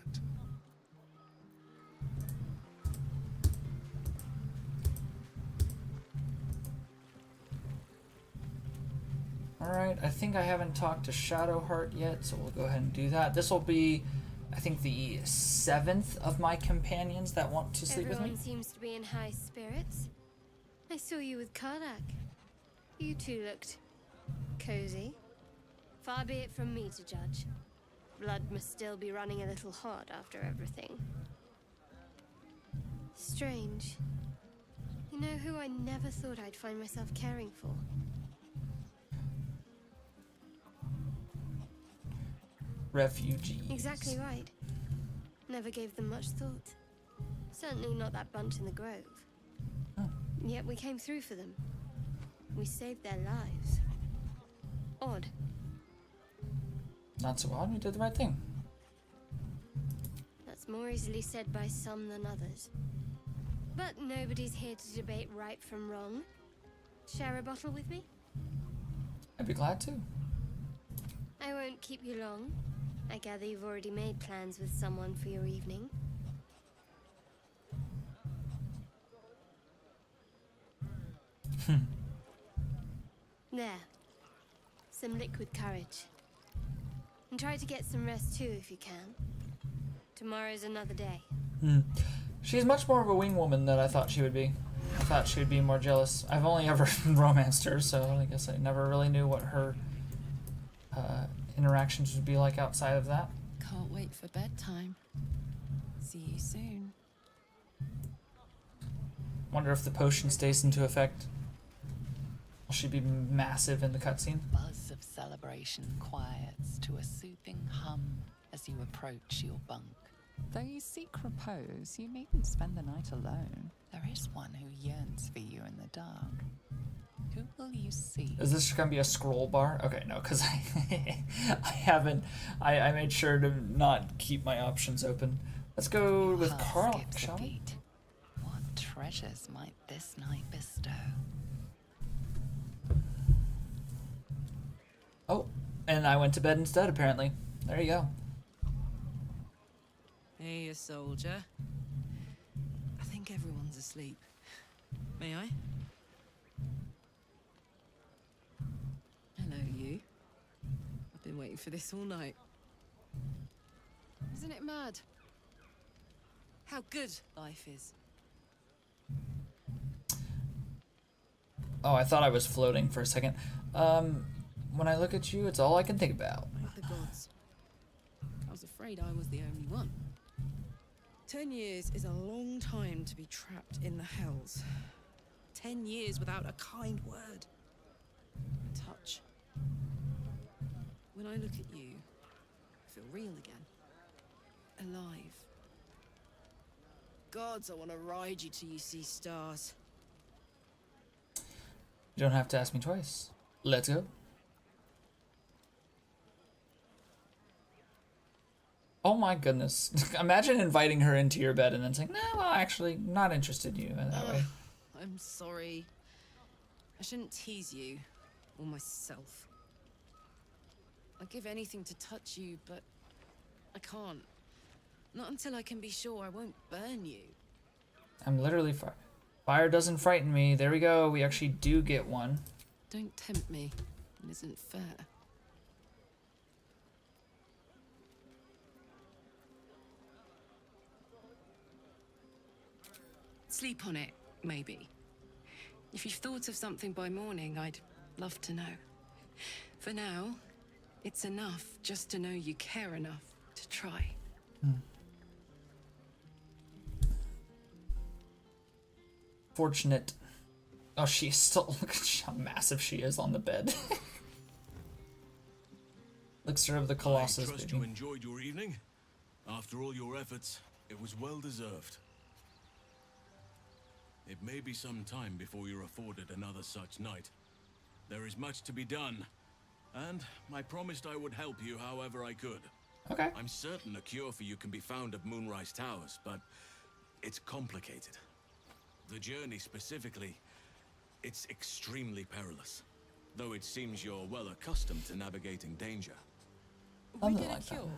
Alright, I think I haven't talked to Shadowheart yet, so we'll go ahead and do that. This will be, I think, the 7th of my companions that want to sleep with me. Everyone seems to be in high spirits. I saw you with Karlak. You two looked cozy. Far be it from me to judge. Blood must still be running a little hot after everything. Strange. You know who I never thought I'd find myself caring for? refugees. Exactly right. Never gave them much thought. Certainly not that bunch in the grove. Yet we came through for them. We saved their lives. Odd. Not so odd, we did the right thing. That's more easily said by some than others. But nobody's here to debate right from wrong. Share a bottle with me? I'd be glad to. I won't keep you long. I gather you've already made plans with someone for your evening. There. Some liquid courage. And try to get some rest too if you can. Tomorrow's another day. She's much more of a wing woman than I thought she would be. I thought she would be more jealous. I've only ever romanced her, so I guess I never really knew what her interactions would be like outside of that. Can't wait for bedtime. See you soon. Wonder if the potion stays into effect. Will she be massive in the cutscene? Buzz of celebration quiets to a soothing hum as you approach your bunk. Though you seek repose, you needn't spend the night alone. There is one who yearns for you in the dark. Who will you see? Is this gonna be a scroll bar? Okay, no, because I made sure to not keep my options open. Let's go with Carl, shall we? What treasures might this night bestow? Oh, and I went to bed instead, apparently. There you go. Hey, a soldier. I think everyone's asleep. May I? Hello, you. I've been waiting for this all night. Isn't it mad? How good life is. Oh, I thought I was floating for a second. When I look at you, it's all I can think about. Like the gods. I was afraid I was the only one. 10 years is a long time to be trapped in the hells. 10 years without a kind word. A touch. When I look at you, I feel real again. Alive. Gods, I want to ride you till you see stars. You don't have to ask me twice. Let's go. Oh my goodness. Imagine inviting her into your bed and then saying, no, well, actually, not interested in you in that way. I'm sorry. I shouldn't tease you, or myself. I'd give anything to touch you, but I can't. Not until I can be sure I won't burn you. I'm literally fire. Fire doesn't frighten me. There we go. We actually do get one. Don't tempt me. It isn't fair. Sleep on it, maybe. If you've thought of something by morning, I'd love to know. For now, it's enough just to know you care enough to try. Fortunate. Oh, she's still. Look at how massive she is on the bed. Elixir of the Colossus. I trust baby. you enjoyed your evening. After all your efforts, it was well deserved. It may be some time before you're afforded another such night. There is much to be done, and I promised I would help you however I could. Okay. I'm certain a cure for you can be found at Moonrise Towers, but it's complicated. The journey specifically, it's extremely perilous, though it seems you're well accustomed to navigating danger. We get a cure,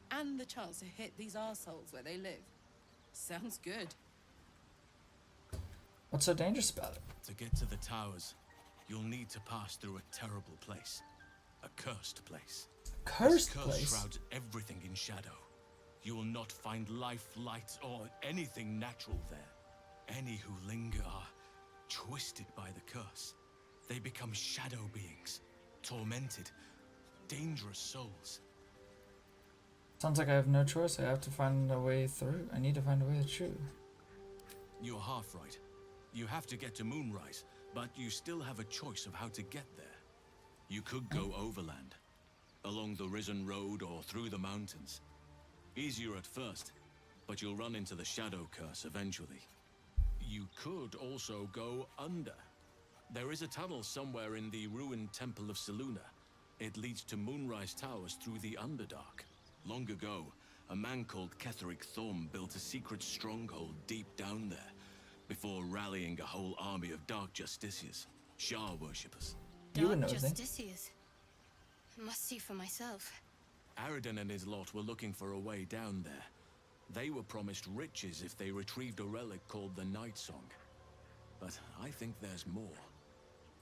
and the chance to hit these arseholes where they live. Sounds good. What's so dangerous about it? To get to the towers, you'll need to pass through a terrible place. A cursed place. Cursed this curse place? shrouds everything in shadow. You will not find life, light, or anything natural there. Any who linger are twisted by the curse. They become shadow beings, tormented, dangerous souls. Sounds like I have no choice. I have to find a way through. I need to find a way through. You're half right. You have to get to Moonrise, but you still have a choice of how to get there. You could go overland, along the Risen Road or through the mountains. Easier at first, but you'll run into the Shadow Curse eventually. You could also go under. There is a tunnel somewhere in the ruined Temple of Selûne. It leads to Moonrise Towers through the Underdark. Long ago, a man called Ketheric Thorm built a secret stronghold deep down there, before rallying a whole army of Dark Justiciars, Shah worshippers. Dark Justiciars. Must see for myself. Aradin and his lot were looking for a way down there. They were promised riches if they retrieved a relic called the Night Song. But I think there's more.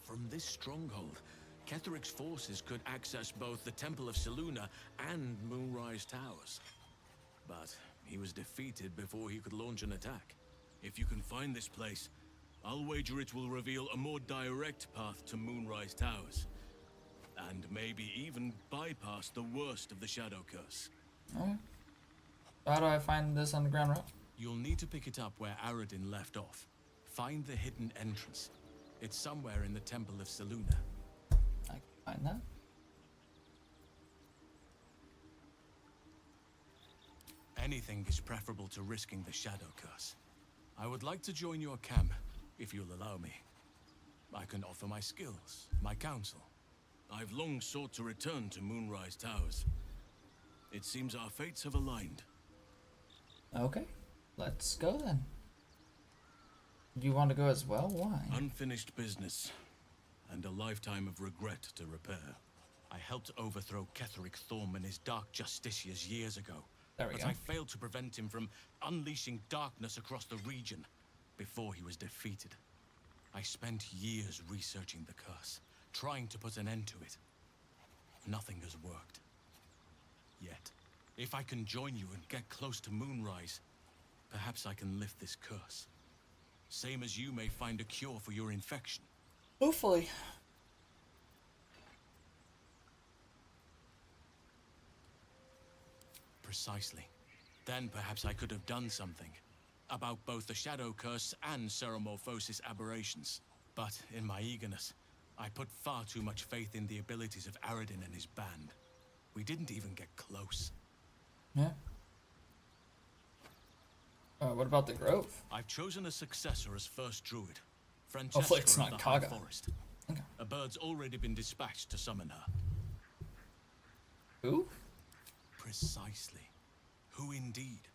From this stronghold, Ketheric's forces could access both the Temple of Selûne and Moonrise Towers. But he was defeated before he could launch an attack. If you can find this place, I'll wager it will reveal a more direct path to Moonrise Towers. And maybe even bypass the worst of the Shadow Curse. Alright. How do I find this underground route? You'll need to pick it up where Aradin left off. Find the hidden entrance. It's somewhere in the Temple of Selûne. I can find that. Anything is preferable to risking the Shadow Curse. I would like to join your camp, if you'll allow me. I can offer my skills, my counsel. I've long sought to return to Moonrise Towers. It seems our fates have aligned. Okay, let's go then. Do you want to go as well? Why? Unfinished business, and a lifetime of regret to repair. I helped overthrow Ketheric Thorm and his Dark Justiciars years ago. There we but go. I failed to prevent him from unleashing darkness across the region before he was defeated. I spent years researching the curse, trying to put an end to it. Nothing has worked. Yet, if I can join you and get close to Moonrise, perhaps I can lift this curse. Same as you may find a cure for your infection. Hopefully. Precisely. Then perhaps I could have done something about both the Shadow Curse and Ceremorphosis aberrations. But in my eagerness, I put far too much faith in the abilities of Aradin and his band. We didn't even get close. Yeah. What about the Grove? I've chosen a successor as first druid. Hopefully Francesca it's of not the High Kaga. Forest. Okay. A bird's already been dispatched to summon her. Who? Precisely. Who indeed?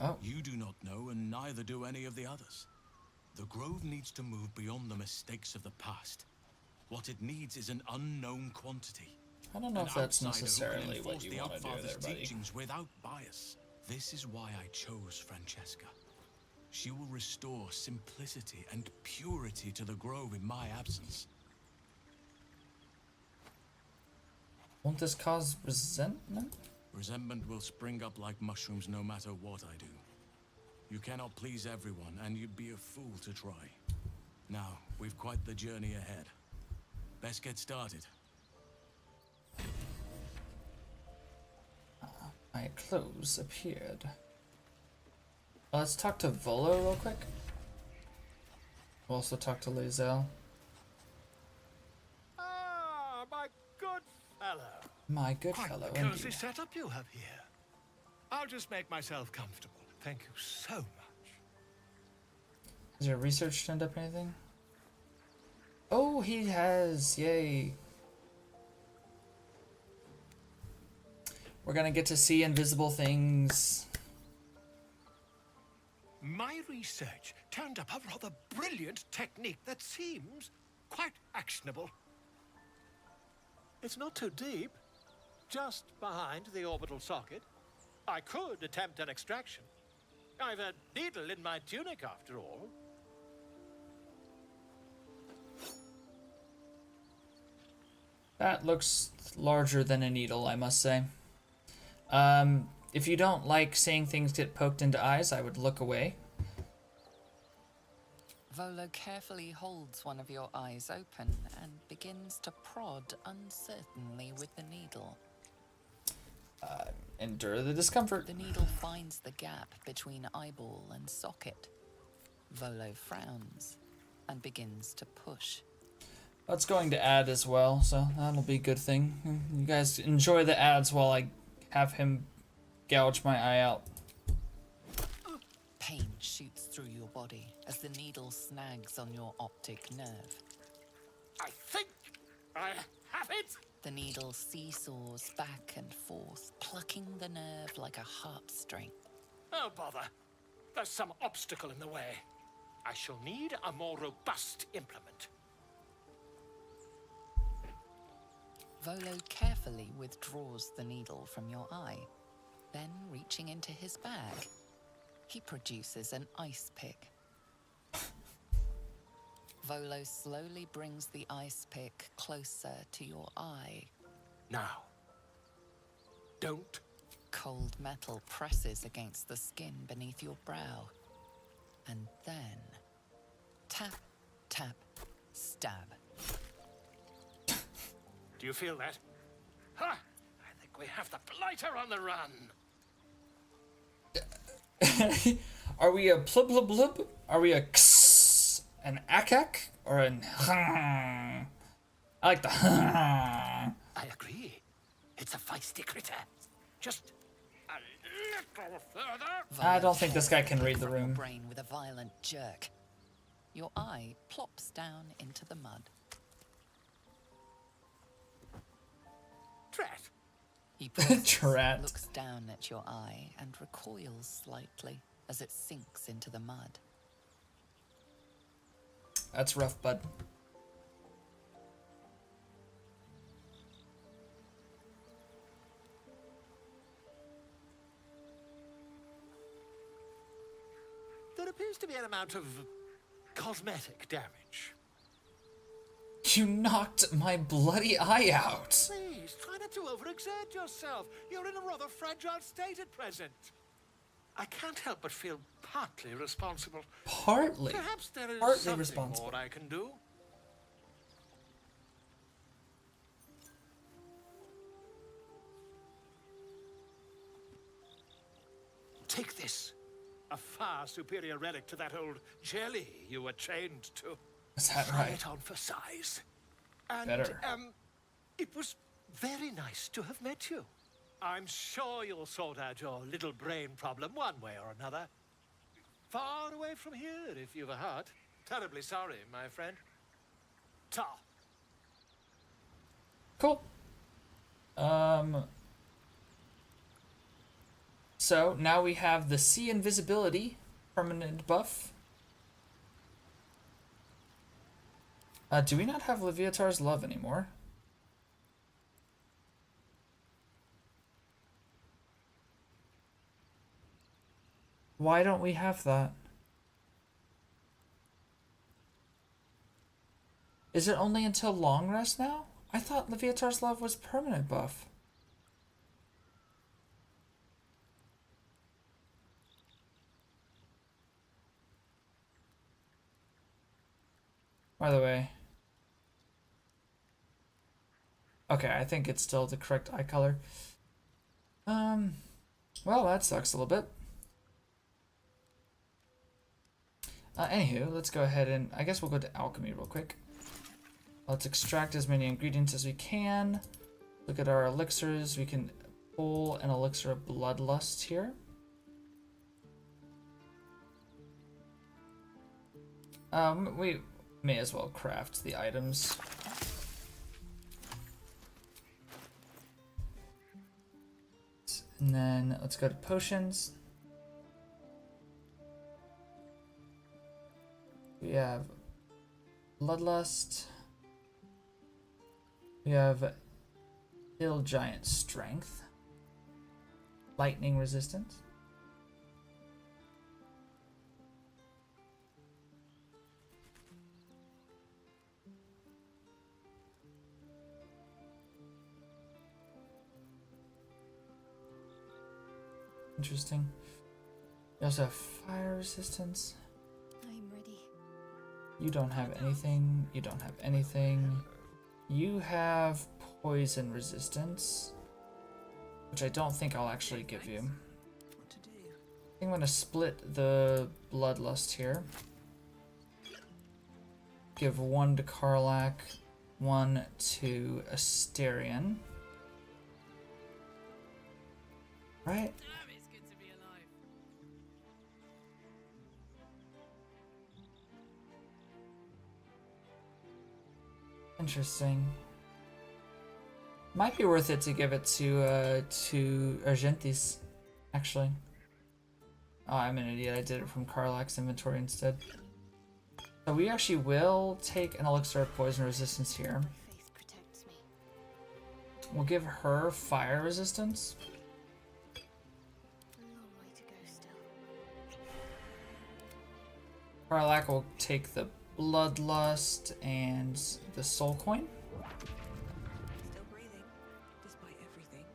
Oh. You do not know, and neither do any of the others. The Grove needs to move beyond the mistakes of the past. What it needs is an unknown quantity. I don't know An if that's outsider who can necessarily what enforce you the want to do Outfather's there, buddy. teachings without bias. This is why I chose Francesca. She will restore simplicity and purity to the Grove in my absence. Won't this cause resentment? Resentment will spring up like mushrooms no matter what I do. You cannot please everyone, and you'd be a fool to try. Now, we've quite the journey ahead. Best get started. My clothes appeared. Let's talk to Volo real quick. We'll also talk to Lae'zel. Ah, my good fellow. My good Quite fellow, the cozy indeed. setup you have here. I'll just make myself comfortable. Thank you so much. Has your research turned up anything? Oh, he has! Yay! We're gonna get to see invisible things. My research turned up a rather brilliant technique that seems quite actionable. It's not too deep, just behind the orbital socket. I could attempt an extraction. I've a needle in my tunic, after all. That looks larger than a needle, I must say. If you don't like seeing things get poked into eyes, I would look away. Volo carefully holds one of your eyes open and begins to prod uncertainly with the needle. Endure the discomfort. The needle finds the gap between eyeball and socket. Volo frowns and begins to push. That's going to ad as well, so that'll be a good thing. You guys enjoy the ads while I have him gouge my eye out. Pain shoots through your body as the needle snags on your optic nerve. I think I have it! The needle seesaws back and forth, plucking the nerve like a heartstring. Oh, bother. There's some obstacle in the way. I shall need a more robust implement. Volo carefully withdraws the needle from your eye. Then, reaching into his bag, he produces an ice pick. Volo slowly brings the ice pick closer to your eye. Now. Don't. Cold metal presses against the skin beneath your brow. And then, tap, tap, stab. Do you feel that? Ha! I think we have the blighter on the run. Are we a plub blub blub? Are we a ks, an akak, or an I like the I agree. It's a feisty critter. Just a little further. I don't think this guy can read the Your room. brain with a violent jerk. Your eye plops down into the mud. Drat. He pauses, Drat. looks down at your eye and recoils slightly as it sinks into the mud. That's rough, bud. There appears to be an amount of cosmetic damage. You knocked my bloody eye out. Please, try not to overexert yourself. You're in a rather fragile state at present. I can't help but feel partly responsible. Partly? Perhaps there is Partly something responsible. more I can do. Take this. A far superior relic to that old jelly you were chained to. Is that Try right? it on for size. And, Better. it was very nice to have met you. I'm sure you'll sort out your little brain problem one way or another. Far away from here, if you've a heart. Terribly sorry, my friend. Ta. Cool. So now we have the sea invisibility permanent buff. Do we not have Leviatar's Love anymore? Why don't we have that? Is it only until long rest now? I thought Leviatar's Love was permanent buff. By the way. Okay, I think it's still the correct eye color. Well, that sucks a little bit. Anywho, let's go ahead and I guess we'll go to alchemy real quick. Let's extract as many ingredients as we can. Look at our elixirs. We can pull an elixir of bloodlust here. We may as well craft the items. And then let's go to potions. We have bloodlust. We have Hill Giant Strength. Lightning resistance. Interesting. We also have fire resistance. I'm ready. You don't have anything. You don't have anything. You have poison resistance, which I don't think I'll actually give you. What to do? I think I'm gonna split the bloodlust here. Give one to Karlak, one to Asterion. Right? Interesting. Might be worth it to give it to Argentis, actually. Oh, I'm an idiot. I did it from Karlak's inventory instead. So we actually will take an elixir of poison resistance here. We'll give her fire resistance. Karlak will take the bloodlust and the soul coin. Still breathing, despite everything.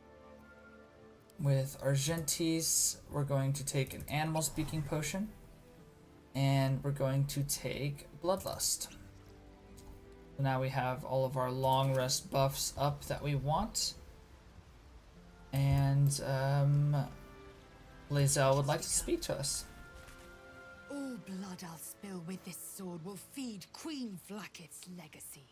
With Argentis, we're going to take an animal speaking potion. And we're going to take bloodlust. So now we have all of our long rest buffs up that we want. And Lae'zel would like to speak to us. All blood I'll spill with this sword will feed Queen Vlaakith's legacy.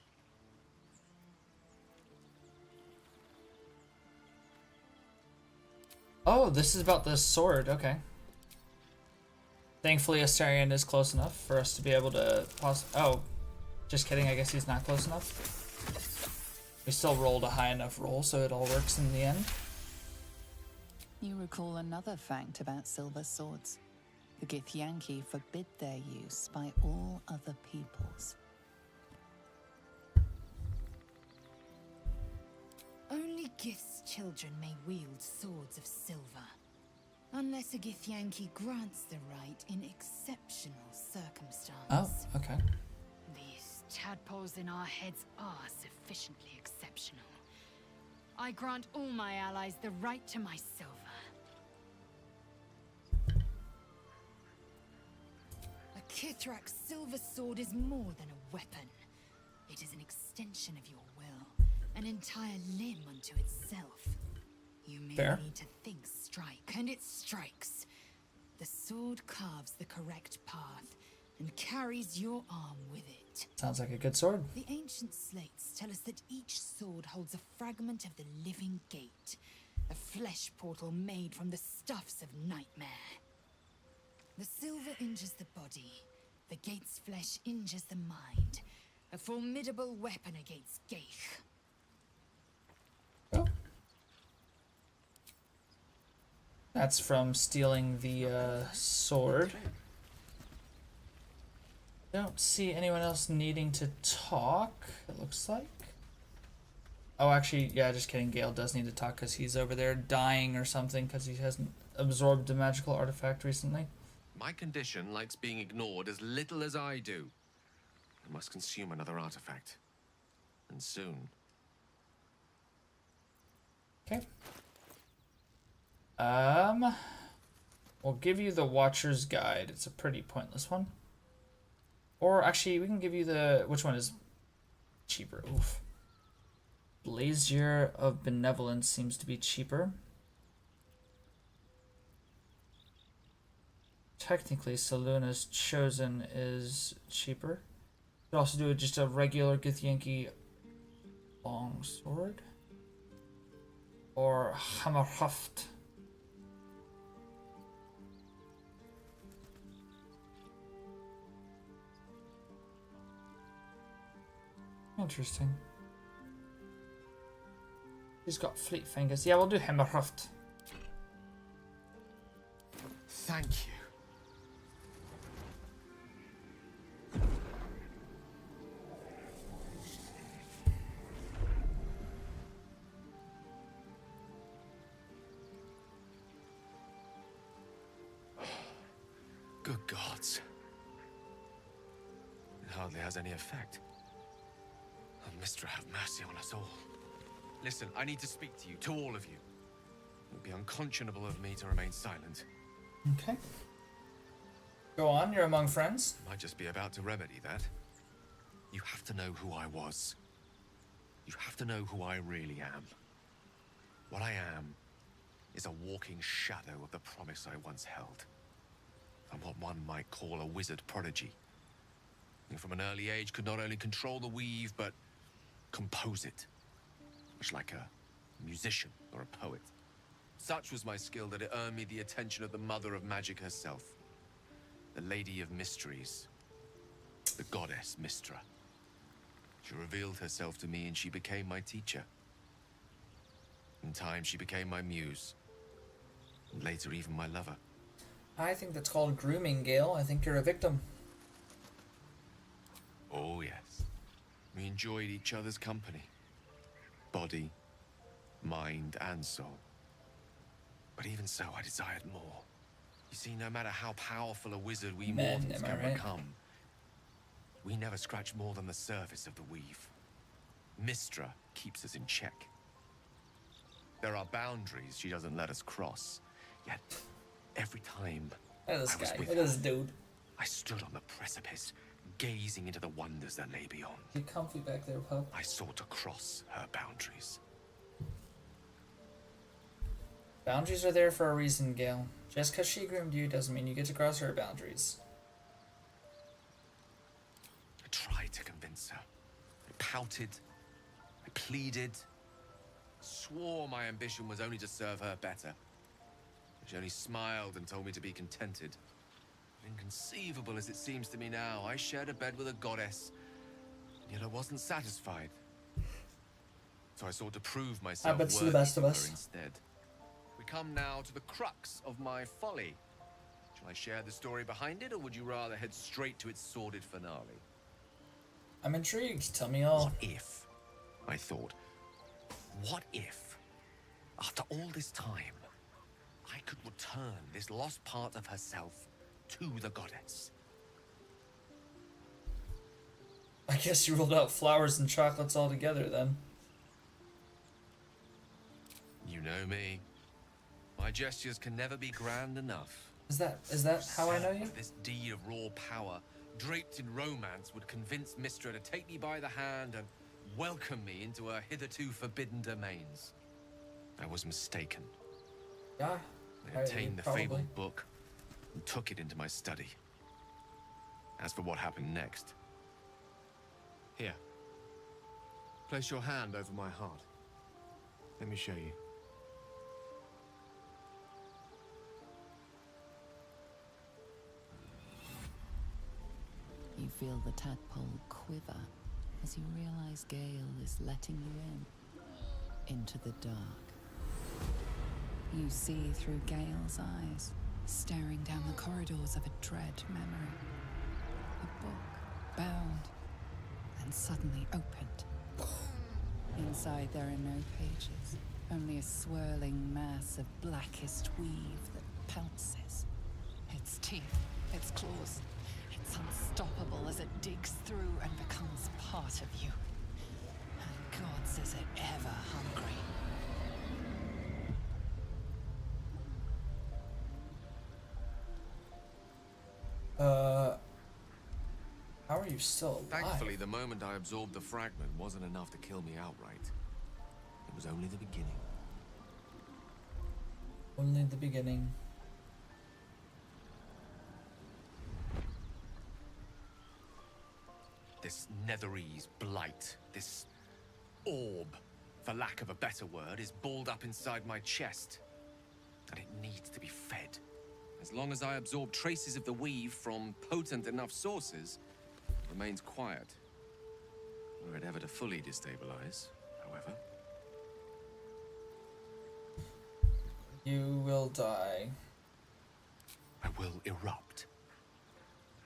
Oh, this is about the sword. Okay. Thankfully, Asterion is close enough for us to be able to oh, just kidding. I guess he's not close enough. We still rolled a high enough roll, so it all works in the end. You recall another fact about silver swords. The Githyanki forbid their use by all other peoples. Only Gith's children may wield swords of silver. Unless a Githyanki grants the right in exceptional circumstance. Oh, okay. These tadpoles in our heads are sufficiently exceptional. I grant all my allies the right to my silver. A Kithrak's silver sword is more than a weapon. It is an extension of your will, an entire limb unto itself. You may Fair. need to think strike, and it strikes. The sword carves the correct path and carries your arm with it. Sounds like a good sword. The ancient slates tell us that each sword holds a fragment of the living gate, a flesh portal made from the stuffs of nightmare. The silver injures the body, the gate's flesh injures the mind, a formidable weapon against Geich. That's from stealing the sword. Don't see anyone else needing to talk, it looks like. Oh, actually, yeah, just kidding. Gale does need to talk because he's over there dying or something because he hasn't absorbed a magical artifact recently. My condition likes being ignored as little as I do. I must consume another artifact. And soon. Okay. We'll give you the Watcher's Guide. It's a pretty pointless one. Or actually, we can give you the... Which one is cheaper? Oof. Blazier of Benevolence seems to be cheaper. Technically, Saluna's Chosen is cheaper. You could also do just a regular Githyanki longsword. Or Hammerhaft. Interesting. He's got fleet fingers. Yeah, we'll do Hammerhaft. Thank you. Good gods. It hardly has any effect. Oh, Mistra, have mercy on us all. Listen, I need to speak to you, to all of you. It would be unconscionable of me to remain silent. Okay. Go on, you're among friends. Might just be about to remedy that. You have to know who I was. You have to know who I really am. What I am is a walking shadow of the promise I once held. I'm what one might call a wizard prodigy. Who from an early age could not only control the weave, but compose it, much like a musician or a poet. Such was my skill that it earned me the attention of the mother of magic herself, the Lady of Mysteries, the goddess Mystra. She revealed herself to me and she became my teacher. In time, she became my muse, and later even my lover. I think that's called grooming, Gale. I think you're a victim. Oh, yes. We enjoyed each other's company. Body, mind, and soul. But even so, I desired more. You see, no matter how powerful a wizard we mortals can become, we never scratch more than the surface of the weave. Mystra keeps us in check. There are boundaries she doesn't let us cross, yet every time I was with her, I stood on the precipice, gazing into the wonders that lay beyond. Get comfy back there, pup. I sought to cross her boundaries. Boundaries are there for a reason, Gale. Just because she groomed you doesn't mean you get to cross her boundaries. I tried to convince her. I pouted. I pleaded. Swore my ambition was only to serve her better. She only smiled and told me to be contented. Inconceivable as it seems to me now, I shared a bed with a goddess, yet I wasn't satisfied. So I sought to prove myself worthy the best of her us. instead. We come now to the crux of my folly. Shall I share the story behind it, or would you rather head straight to its sordid finale? I'm intrigued. Tell me all. What if, I thought, what if, after all this time, I could return this lost part of herself to the goddess? I guess you ruled out flowers and chocolates altogether then. You know me. My gestures can never be grand enough. Is that how I know you? This deed of raw power, draped in romance, would convince Mystra to take me by the hand and welcome me into her hitherto forbidden domains. I was mistaken. Yeah. I obtained the fabled book and took it into my study. As for what happened next... Here. Place your hand over my heart. Let me show you. You feel the tadpole quiver as you realize Gale is letting you into the dark. You see through Gale's eyes, staring down the corridors of a dread memory. A book, bound, and suddenly opened. Inside there are no pages, only a swirling mass of blackest weave that pounces. Its teeth, its claws, it's unstoppable as it digs through and becomes part of you. And gods, is it ever hungry. How are you still alive? Thankfully, the moment I absorbed the fragment wasn't enough to kill me outright. It was only the beginning. Only the beginning. This Netherese blight, this orb, for lack of a better word, is balled up inside my chest. And it needs to be fed. As long as I absorb traces of the weave from potent enough sources, it remains quiet. Were it ever to fully destabilize, however. You will die. I will erupt.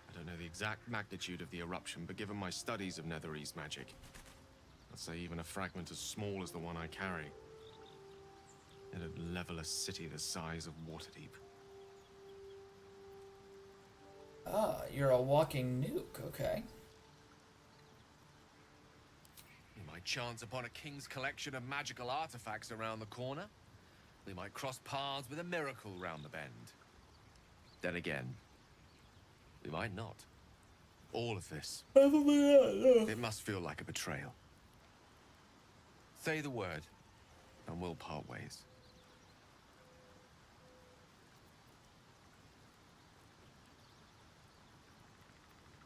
I don't know the exact magnitude of the eruption, but given my studies of Netherese magic, I'd say even a fragment as small as the one I carry, it'd level a city the size of Waterdeep. Ah, you're a walking nuke, okay. We might chance upon a king's collection of magical artifacts around the corner. We might cross paths with a miracle round the bend. Then again, we might not. All of this. It must feel like a betrayal. Say the word, and we'll part ways.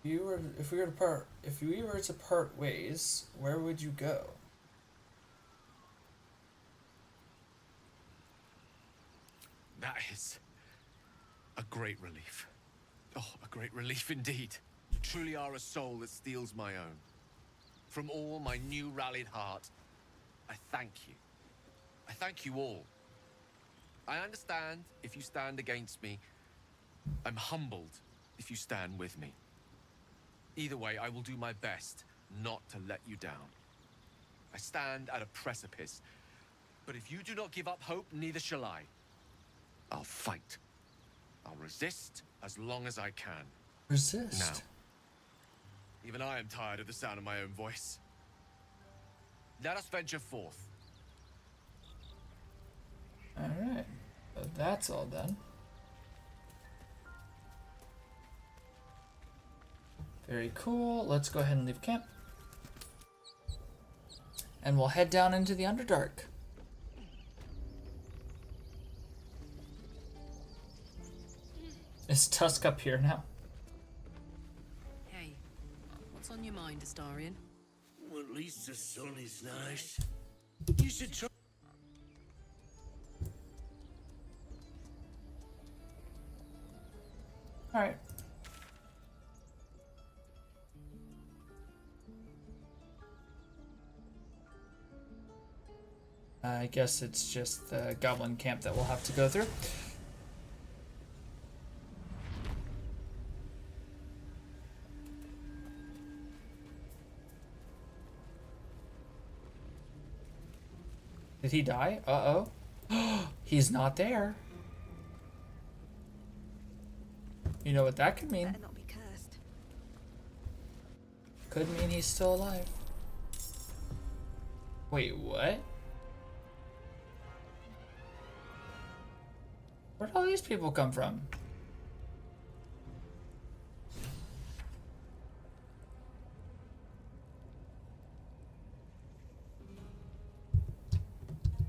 If we were to part ways, where would you go? That is a great relief. Oh, a great relief indeed. You truly are a soul that steals my own. From all my new rallied heart, I thank you. I thank you all. I understand if you stand against me. I'm humbled if you stand with me. Either way, I will do my best not to let you down. I stand at a precipice, but if you do not give up hope, neither shall I. I'll fight. I'll resist as long as I can. Resist? Now, even I am tired of the sound of my own voice. Let us venture forth. Alright, so that's all done. Very cool. Let's go ahead and leave camp. And we'll head down into the Underdark. Is Tusk up here now? Hey, what's on your mind, Astarion? Well, at least the sun is nice. You should try. Alright. I guess it's just the goblin camp that we'll have to go through. Did he die? Uh-oh. He's not there. You know what that could mean? Better not be cursed. Could mean he's still alive. Wait, what? Where'd all these people come from?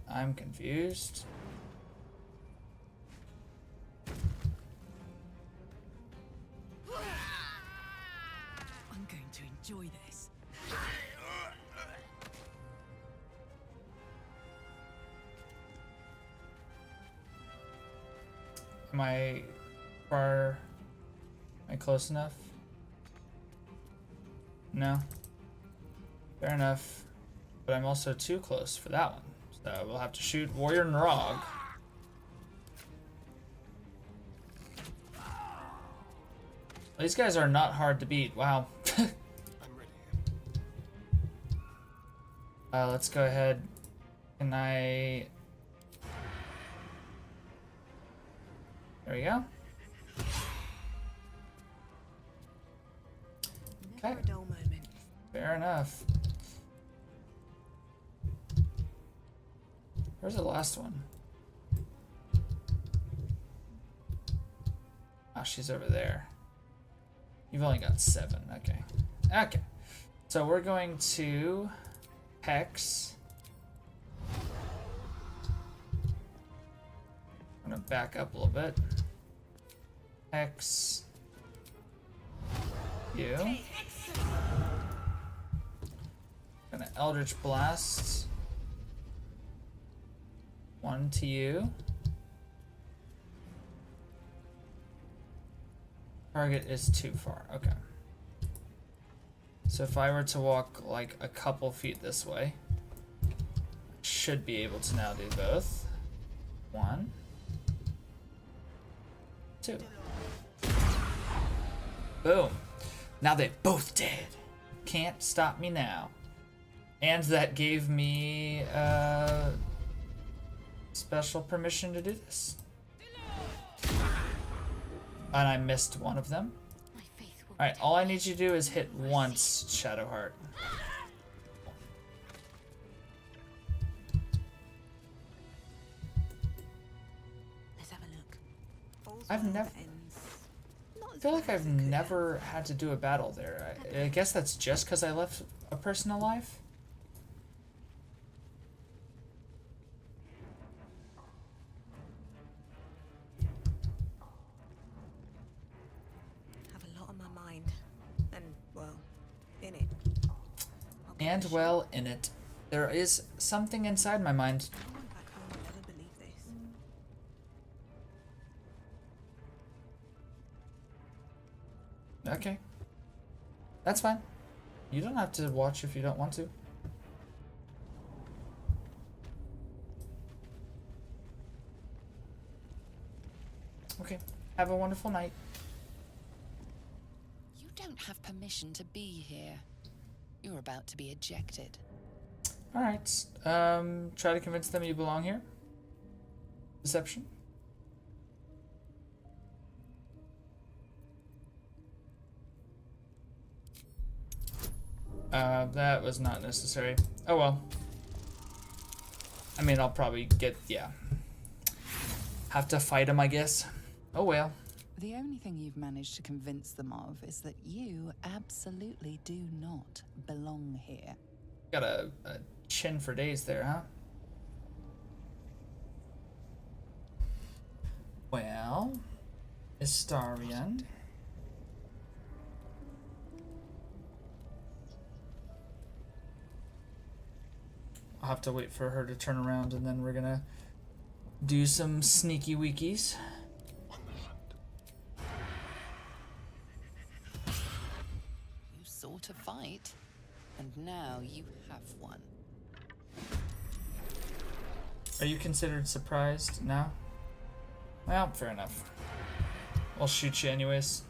I'm confused. I'm going to enjoy this. Am I far? Am I close enough? No. Fair enough. But I'm also too close for that one. So we'll have to shoot Warrior and Rog. These guys are not hard to beat. Wow. Let's go ahead. Can I... There we go. Okay. Never a dull moment. Fair enough. Where's the last one? Oh, she's over there. You've only got 7. Okay. Okay. So we're going to Hex. I'm gonna back up a little bit. Hex. You. Gonna Eldritch Blast. 1 to you. Target is too far. Okay. So if I were to walk like a couple feet this way, I should be able to now do both. 1, 2. Boom. Now they're both dead. Can't stop me now. And that gave me special permission to do this. And I missed one of them. Alright, all I need you to do is hit once, Shadowheart. Let's have a look. I've never... I feel like I've never had to do a battle there. I guess that's just because I left a person alive? and well in it. There is something inside my mind. No one back home will ever believe this. Okay. That's fine. You don't have to watch if you don't want to. Okay. Have a wonderful night. You don't have permission to be here. You're about to be ejected. Alright. Try to convince them you belong here. Deception. That was not necessary. Oh well. I mean, I'll probably get, yeah. Have to fight him, I guess. Oh well. The only thing you've managed to convince them of is that you absolutely do not belong here. Got a chin for days there, huh? Well, Istarion. I'll have to wait for her to turn around and then we're gonna do some sneaky weekies. You sought a fight, and now you have one. Are you considered surprised now? Well, fair enough. I'll shoot you anyways.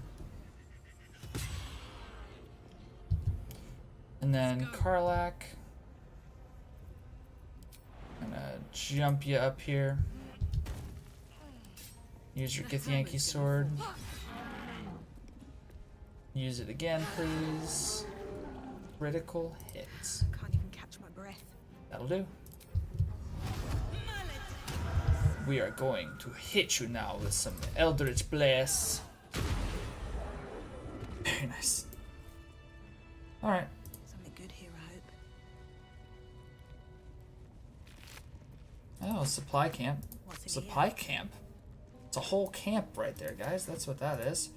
And then Karlak. Gonna jump you up here. Use your Githyanki sword. Use it again, please. Critical hits. Can't even catch my breath. That'll do. We are going to hit you now with some Eldritch Blast. Very nice. Alright. Something good here, I hope. Oh, supply camp. What's in Supply camp? It's a whole camp right there, guys. That's what that is.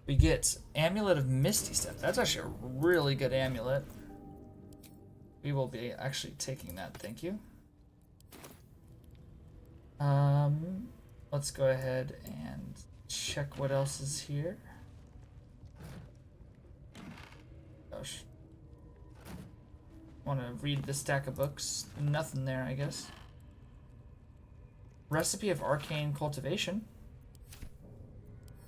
We get Amulet of Misty Step. That's actually a really good amulet. We will be actually taking that, thank you. Let's go ahead and check what else is here. Gosh. Want to read the stack of books. Nothing there, I guess. Recipe of Arcane Cultivation.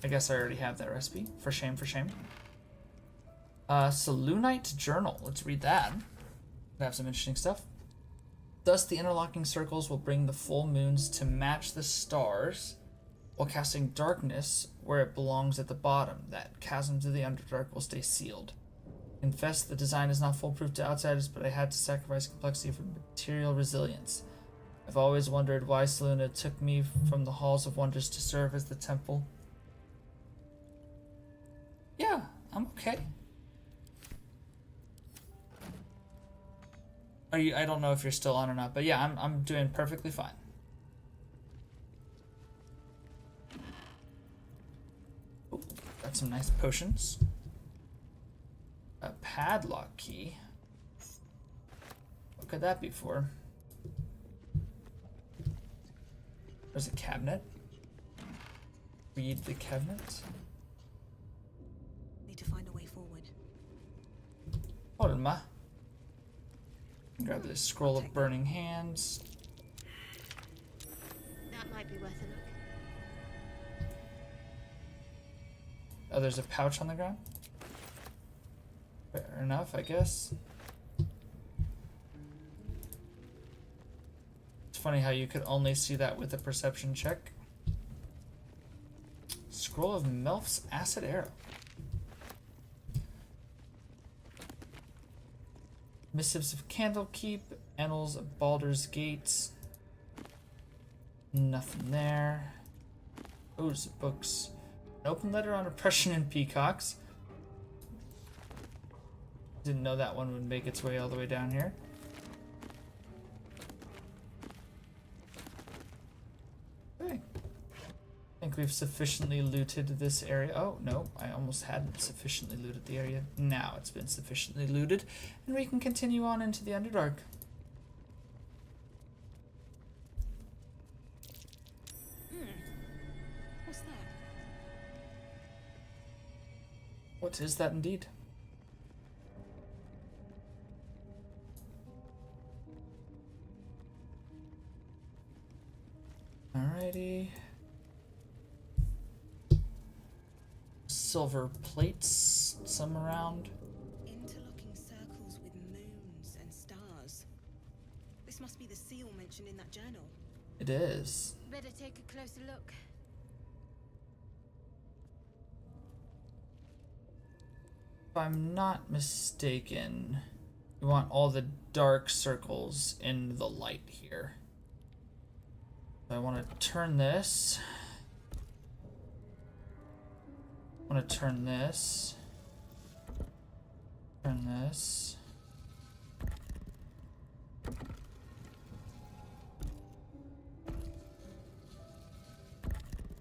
I guess I already have that recipe. For shame, for shame. Selûnite Journal. Let's read that. I have some interesting stuff. Thus, the interlocking circles will bring the full moons to match the stars, while casting darkness where it belongs at the bottom. That chasm to the Underdark will stay sealed. Confess the design is not foolproof to outsiders, but I had to sacrifice complexity for material resilience. I've always wondered why Selûne took me from the Halls of Wonders to serve as the temple. Yeah, I'm okay. Are you? I don't know if you're still on or not, but yeah, I'm doing perfectly fine. Ooh, got some nice potions. A padlock key. What could that be for? There's a cabinet. Read the cabinet. Need to find a way forward. Hold on, ma. Grab this scroll of burning hands. That might be worth a look. Oh, there's a pouch on the ground? Fair enough, I guess. It's funny how you could only see that with a perception check. Scroll of Melf's Acid Arrow. Missives of Candlekeep, Annals of Baldur's Gate. Nothing there. Those books. An open letter on oppression and peacocks. Didn't know that one would make its way all the way down here. Hey. think we've sufficiently looted this area. Oh, no, I almost hadn't sufficiently looted the area. Now it's been sufficiently looted, and we can continue on into the Underdark. What's that? What is that indeed? Alrighty. Silver plates, some around. Interlocking circles with moons and stars. This must be the seal mentioned in that journal. It is. Better take a closer look. If I'm not mistaken, you want all the dark circles in the light here. I want to turn this. I want to turn this. Turn this.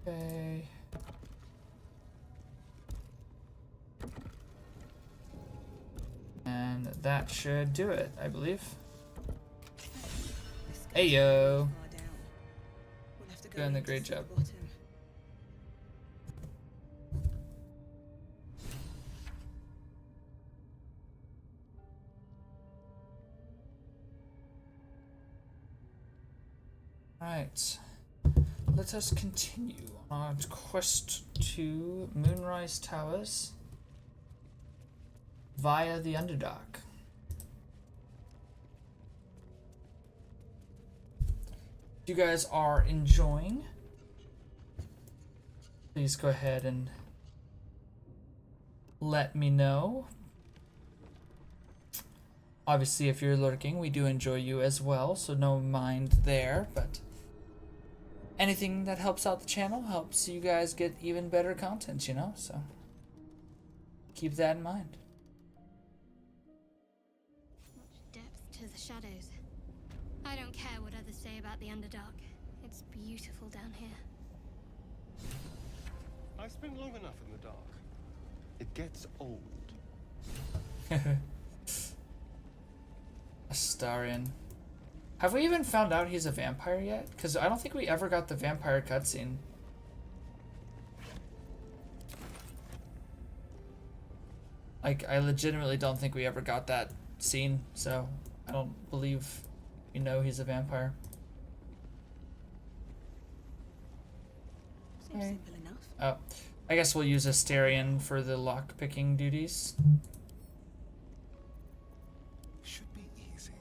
Okay. And that should do it, I believe. Hey yo. Doing a great job. Right. Let us continue on our quest to Moonrise Towers via the Underdark. If you guys are enjoying, please go ahead and let me know. Obviously, if you're lurking, we do enjoy you as well, so no mind there, but anything that helps out the channel helps you guys get even better content, you know, so keep that in mind. Much depth to the shadows. I don't care what others say about the Underdark. It's beautiful down here. I've spent long enough in the dark. It gets old. Astarion. Have we even found out he's a vampire yet? Because I don't think we ever got the vampire cutscene. Like, I legitimately don't think we ever got that scene, so I don't believe we know he's a vampire. Seems simple enough. Oh, I guess we'll use Astarion for the lock-picking duties. Should be easy.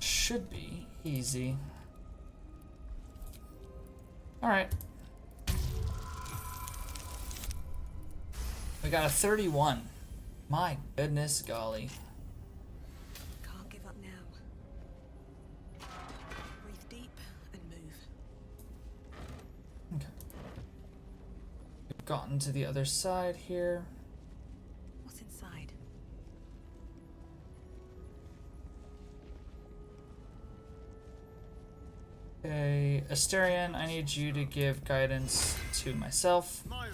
Should be easy. Alright. We got a 31. My goodness golly. Can't give up now. Breathe deep and move. Okay. We've gotten to the other side here. What's inside? Okay, Astarion, I need you to give guidance to myself. At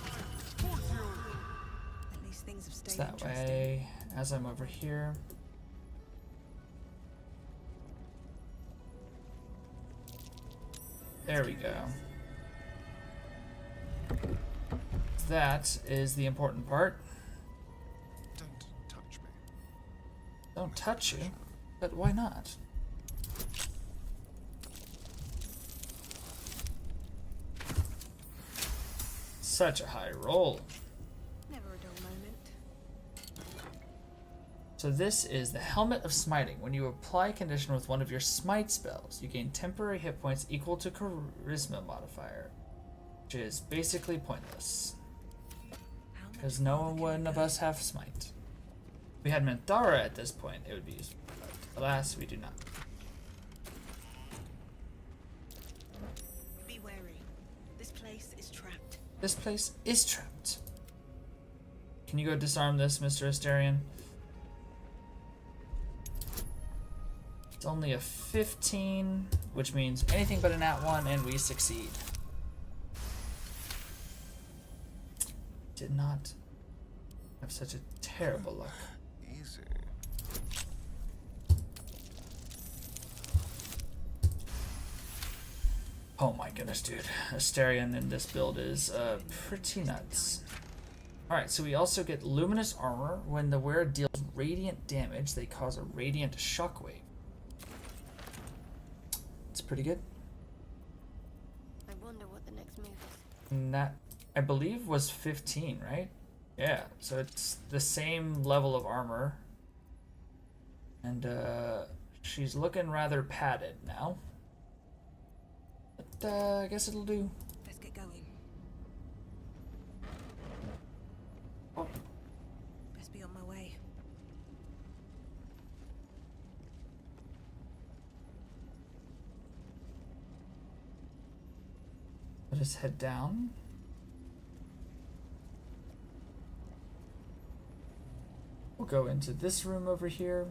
least things have It's stayed that interesting. way as I'm over here. There we go. That is the important part. Don't touch me. Don't touch you? But why not? Such a high roll. Never a dull moment. So this is the Helmet of Smiting. When you apply a condition with one of your smite spells, you gain temporary hit points equal to Charisma modifier, which is basically pointless. Because no one of us have smite. If we had Minthara at this point, it would be useful. But alas, we do not. Be wary. This place is trapped. This place is trapped. Can you go disarm this, Mr. Astarion? It's only a 15, which means anything but a nat 1, and we succeed. Did not have such a terrible luck. Easy. Oh my goodness, dude. Asterion in this build is pretty nuts. Alright, so we also get Luminous Armor. When the wearer deals radiant damage, they cause a radiant shockwave. It's pretty good. I wonder what the next move is. And that, I believe, was 15, right? Yeah, so it's the same level of armor. And she's looking rather padded now. But I guess it'll do. Let's get going. Oh. Best be on my way. Let us head down. We'll go into this room over here.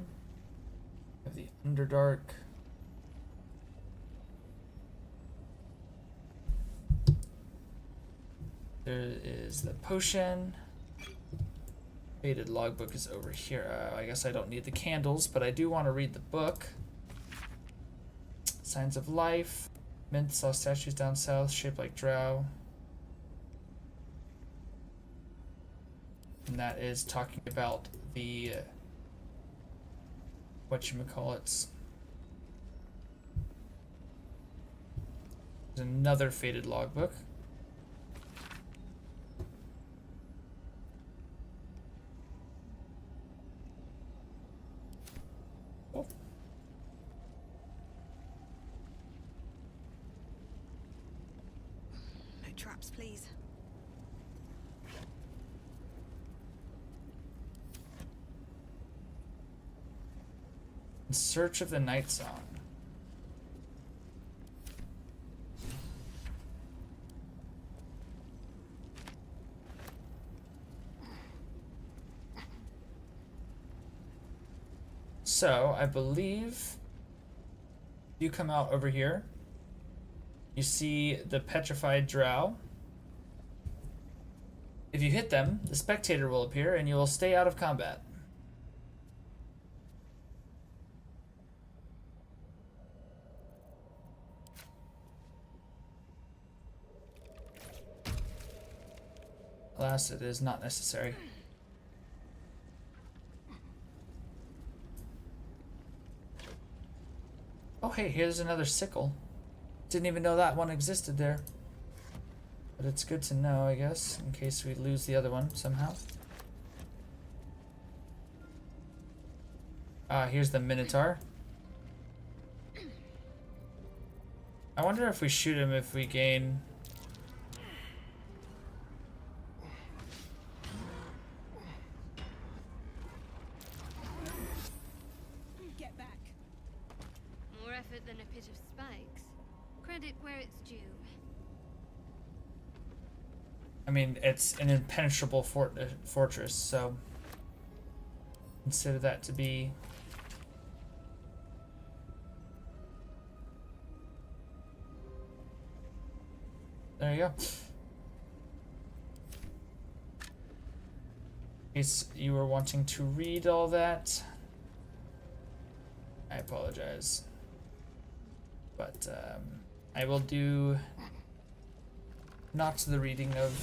We have the Underdark. There is the potion. Faded logbook is over here. I guess I don't need the candles, but I do want to read the book. Signs of life. Mint saw statues down south shaped like drow. And that is talking about the whatchamacallits. There's another faded logbook. Oh. No traps, please. In Search of the Night Song. So, I believe you come out over here. You see the petrified drow. If you hit them, the spectator will appear and you will stay out of combat. Alas, it is not necessary. Oh hey, here's another sickle. Didn't even know that one existed there. But it's good to know, I guess, in case we lose the other one somehow. Here's the Minotaur. I wonder if we shoot him if we gain... Get back. More effort than a pit of spikes. Credit where it's due. I mean, it's an impenetrable fortress, so consider that to be... There you go. In case you were wanting to read all that, I apologize. But I will do not the reading of...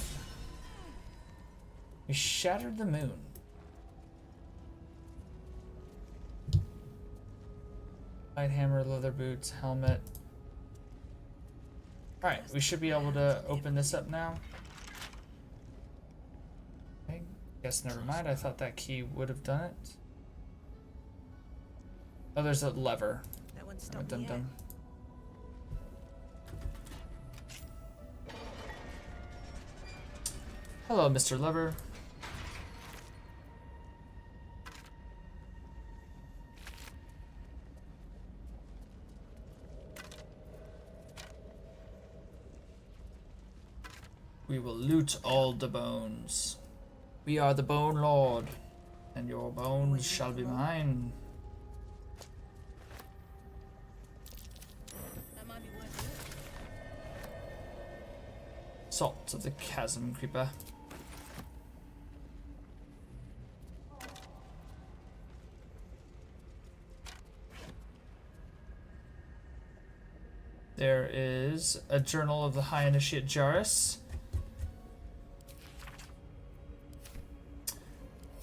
We shattered the moon. Light hammer, leather boots, helmet. Alright, we should be able to open this up now. Okay, guess never mind. I thought that key would have done it. Oh, there's a lever. That one's Oh, stopped me yet. dum-dum. Hello, Mr. Lever. We will loot all the bones. We are the Bone Lord, and your bones shall be mine. Salt of the Chasm Creeper. There is a Journal of the High Initiate Jarus.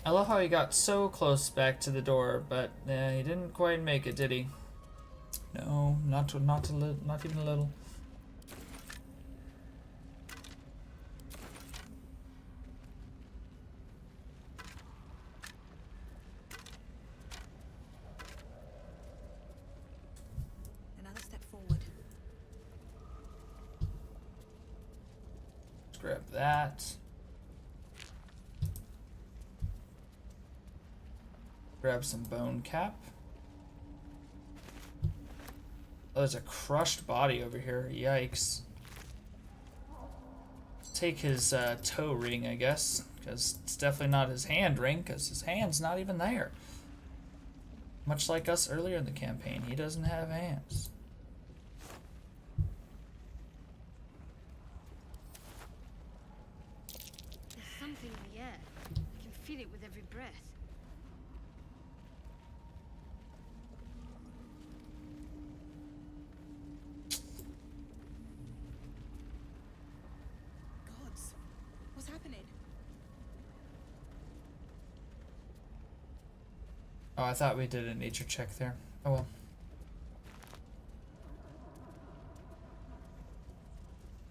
I love how he got so close back to the door, but he didn't quite make it, did he? No, not even a little. Another step forward. Let's grab that. Grab some bone cap. Oh, there's a crushed body over here. Yikes. Take his toe ring, I guess, because it's definitely not his hand ring, because his hand's not even there. Much like us earlier in the campaign, he doesn't have hands. There's something in the air. I can feel it with every breath. Gods, what's happening? Oh, I thought we did a nature check there. Oh well.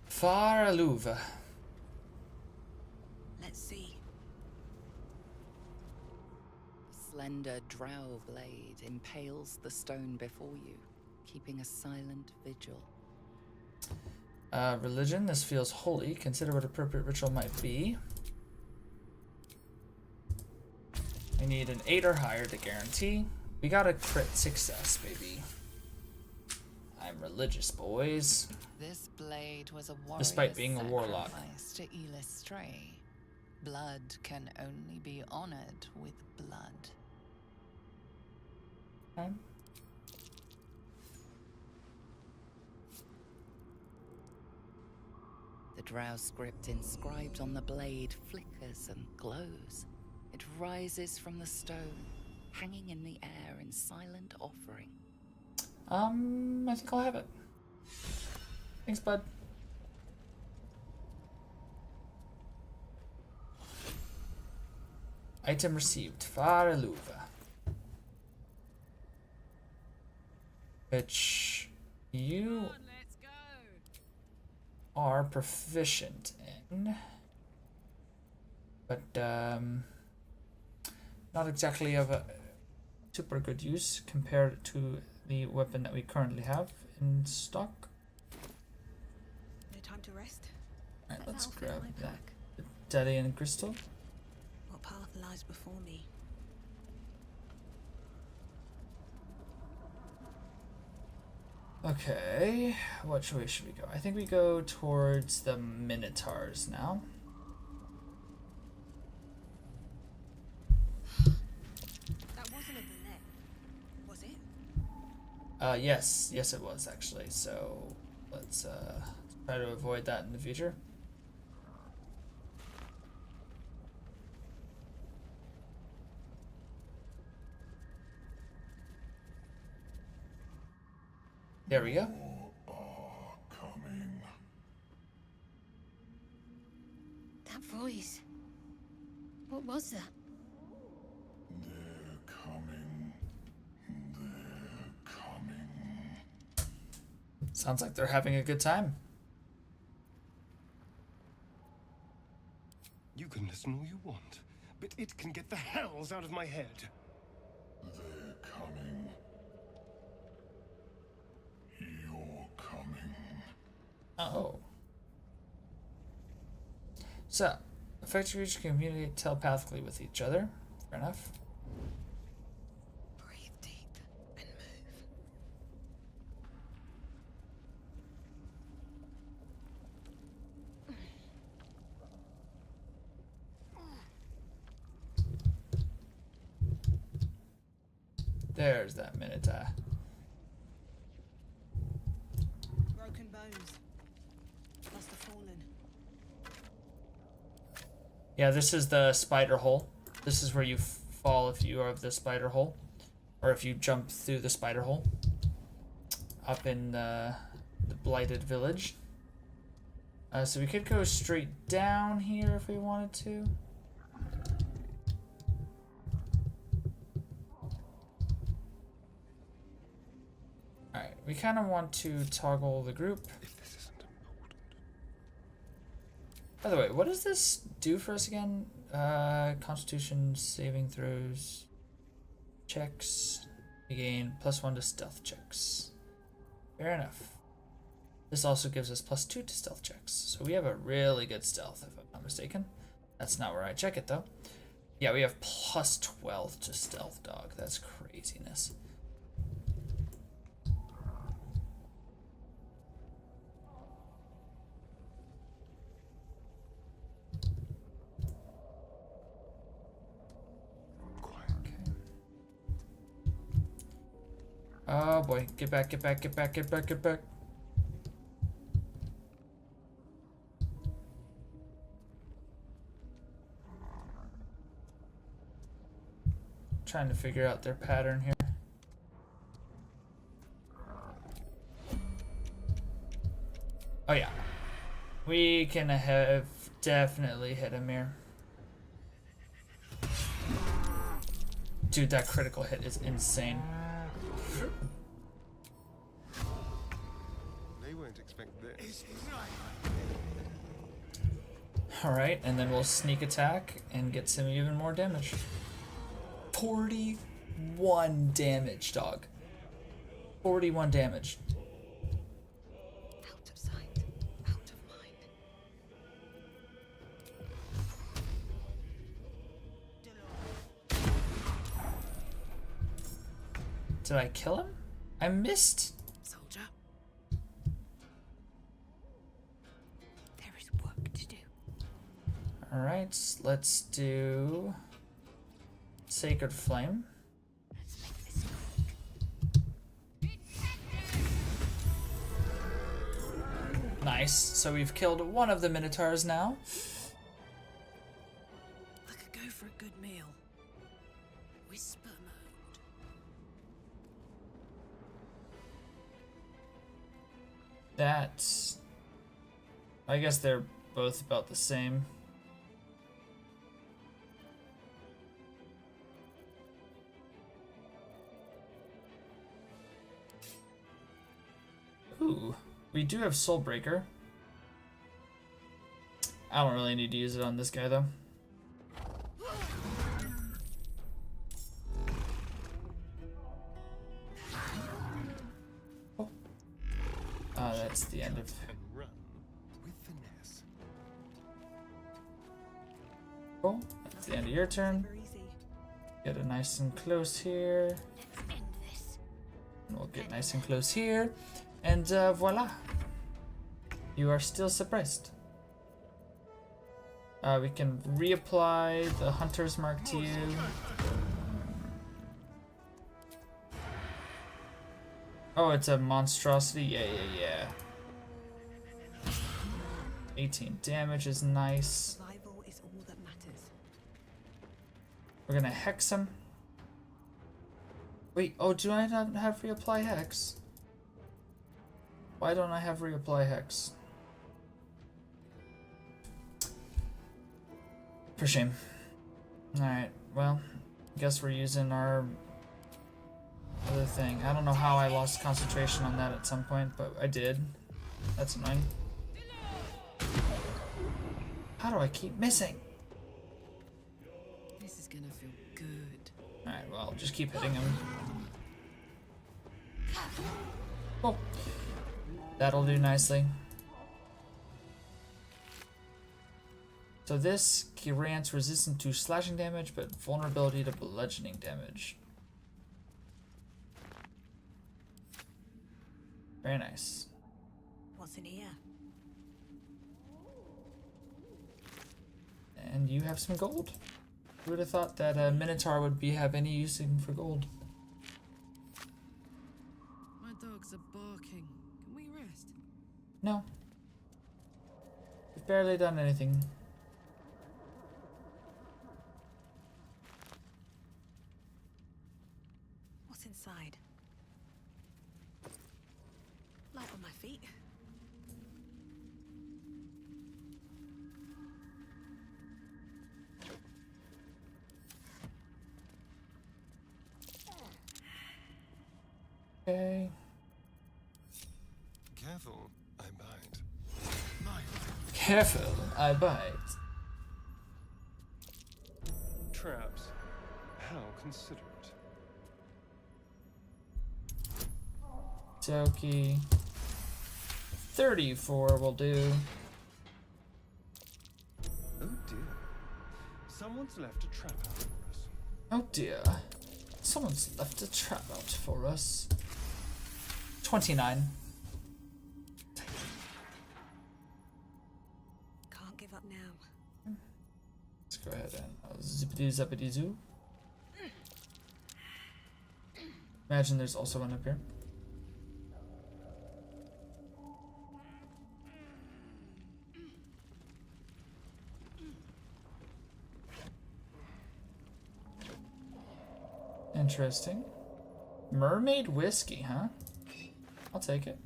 Far Aluva. Let's see. Slender drow blade impales the stone before you, keeping a silent vigil. Religion. This feels holy. Consider what appropriate ritual might be. We need an 8 or higher to guarantee. We got a crit success, baby. I'm religious, boys. This blade was a warrior's Despite being a warlock. sacrifice to Elis Stray. Blood can only be honored with blood. Okay. The drow script inscribed on the blade flickers and glows. It rises from the stone, hanging in the air in silent offering. I think I'll have it. Thanks, bud. Item received. Far Aluva. Which you are proficient in. But, not exactly of a super good use compared to the weapon that we currently have in stock. No time to rest. Alright, let's that'll fit in grab my that. pack. Medallion crystal. What path lies before me? Okay, which way should we go? I think we go towards the Minotaurs now. That wasn't a bullet, was it? Yes, it was actually. So let's try to avoid that in the future. There we go. That voice. What was that? Sounds like they're having a good time. You can listen all you want, but it can get the hells out of my head. They're coming. You're coming. Oh. So, affected creatures can communicate telepathically with each other. Fair enough. Breathe deep and move. There's that Minotaur. Broken bones. Must have fallen. Yeah, this is the spider hole. This is where you fall if you are the spider hole. Or if you jump through the spider hole. Up in the blighted village. So we could go straight down here if we wanted to. Alright, we kind of want to toggle the group. By the way, what does this do for us again? Constitution saving throws. Checks. We gain +1 to stealth checks. Fair enough. This also gives us +2 to stealth checks. So we have a really good stealth, if I'm not mistaken. That's not where I check it, though. Yeah, we have +12 to stealth, dog. That's craziness. Oh boy, get back, get back, get back, get back, get back. Trying to figure out their pattern here. Oh yeah. We can have definitely hit him here. Dude, that critical hit is insane. They won't expect this. Alright, and then we'll sneak attack and get some even more damage. 41 damage, dog. 41 damage. Out of sight, out of mind. Did I kill him? I missed. Soldier. There is work to do. Alright, let's do Sacred Flame. Let's make this quick. Nice. So we've killed one of the Minotaurs now. I could go for a good meal. Whisper mode. That's... I guess they're both about the same. Ooh, we do have Soulbreaker. I don't really need to use it on this guy though. Oh. That's the end of... Cool, that's the end of your turn. Get it nice and close here. And we'll get nice and close here. And voila. You are still suppressed. We can reapply the Hunter's Mark to you. Oh, it's a monstrosity? Yeah. 18 damage is nice. Survival is all that matters. We're gonna hex him. Wait, oh, do I not have reapply hex? Why don't I have reapply hex? For shame. Alright, well, I guess we're using our other thing. I don't know how I lost concentration on that at some point, but I did. That's annoying. How do I keep missing? This is gonna feel good. Alright, well, just keep hitting him. Cool. That'll do nicely. So this grants resistance to slashing damage, but vulnerability to bludgeoning damage. Very nice. What's in here? And you have some gold. Who would have thought that a Minotaur would have any using for gold? My dogs are barking. Can we rest? No. We've barely done anything. What's inside? Light on my feet. Okay. Careful, I bite. Careful, I bite. Traps. How considerate. Doki. 34 will do. Oh dear. Someone's left a trap out for us. Oh dear. Someone's left a trap out for us. 29. Can't give up now. Let's go ahead and zippity zappity zoo. Imagine there's also one up here. Interesting. Mermaid whiskey, huh? I'll take it.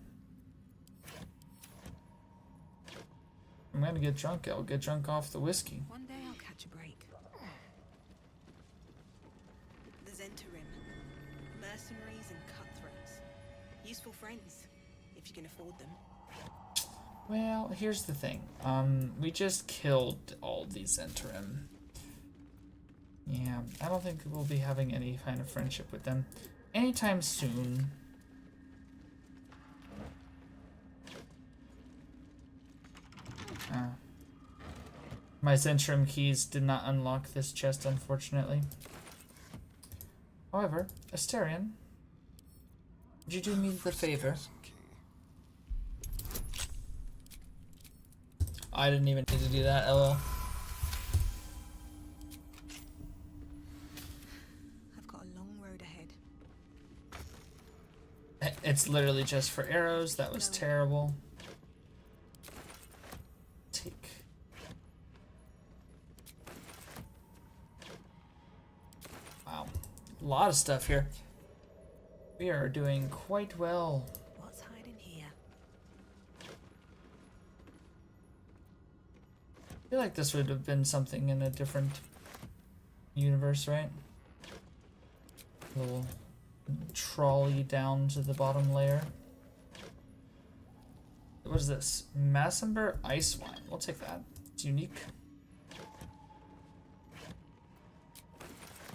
I'm gonna get drunk. I'll get drunk off the whiskey. One day I'll catch a break. The Zentarim. Mercenaries and cutthroats. Useful friends, if you can afford them. Well, here's the thing. We just killed all these interim. Yeah, I don't think we'll be having any kind of friendship with them anytime soon. My Zentrum keys did not unlock this chest, unfortunately. However, Asterion, would you do me the favor? I didn't even need to do that, lol. I've got a long road ahead. It's literally just for arrows. That was terrible. Take. Wow. A lot of stuff here. We are doing quite well. What's hiding here? I feel like this would have been something in a different universe, right? Little trolley down to the bottom layer. What is this? Massenber Ice Wine. We'll take that. It's unique.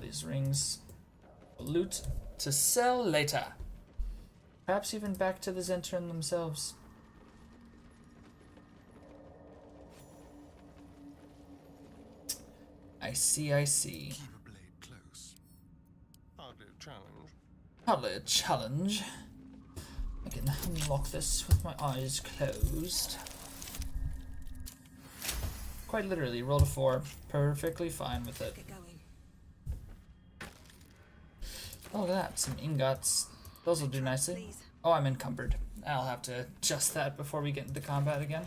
These rings. Loot to sell later. Perhaps even back to the Zentrum themselves. I see, I see. Keep a blade close. Hardly a challenge. Hardly a challenge. I can unlock this with my eyes closed. Quite literally, rolled a 4. Perfectly fine with it. Oh, look at that. Some ingots. Those will do nicely. Oh, I'm encumbered. I'll have to adjust that before we get into combat again.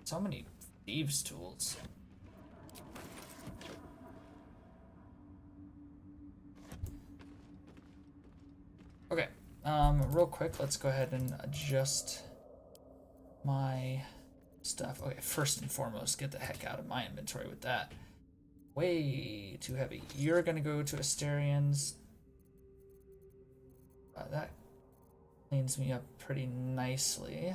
So many thieves' tools. Okay, real quick, let's go ahead and adjust my stuff. Okay, first and foremost, get the heck out of my inventory with that. Way too heavy. You're gonna go to Asterion's. That cleans me up pretty nicely.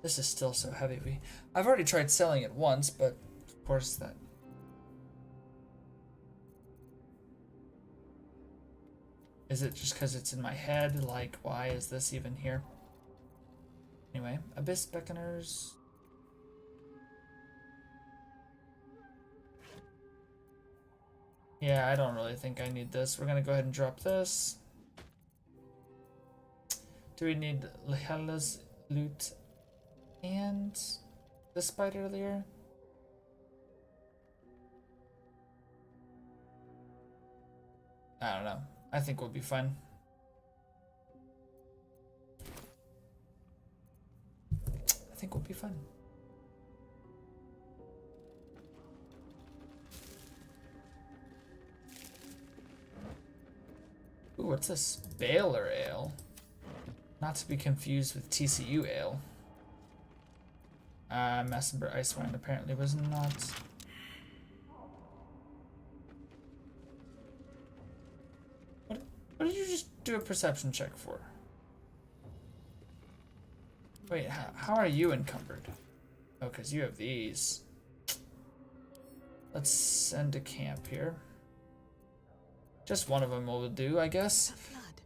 This is still so heavy. I've already tried selling it once, but of course that. Is it just because it's in my head? Like, why is this even here? Anyway, Abyss Beckoners. Yeah, I don't really think I need this. We're gonna go ahead and drop this. Do we need Lihela's loot and the spider lair? I don't know. I think we'll be fine. I think we'll be fine. Ooh, what's this? Baylor Ale. Not to be confused with TCU Ale. Messenber Ice Wine apparently was not. What did you just do a perception check for? Wait, how are you encumbered? Oh, because you have these. Let's send a camp here. Just one of them will do, I guess.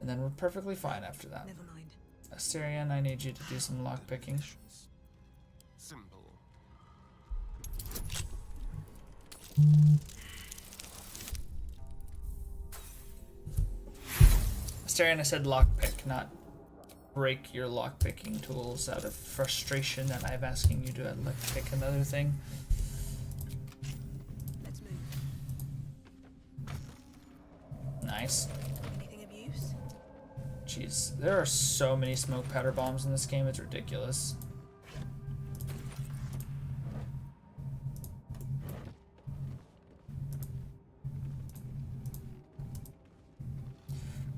And then we're perfectly fine after that. Never mind. Asterion, I need you to do some lockpicking. Simple. Asterion, I said lockpick, not break your lockpicking tools out of frustration that I'm asking you to pick another thing. Let's move. Nice. Anything of use? Jeez, there are so many smoke powder bombs in this game, it's ridiculous.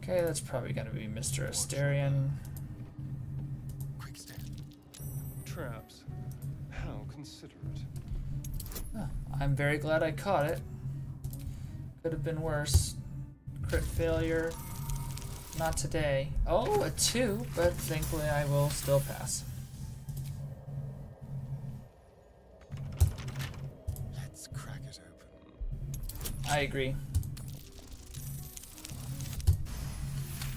Okay, that's probably gonna be Mr. Asterion. Quick step. Traps. How considerate. Oh, I'm very glad I caught it. Could have been worse. Crit failure. Not today. Oh, a 2, but thankfully I will still pass. Let's crack it open. I agree.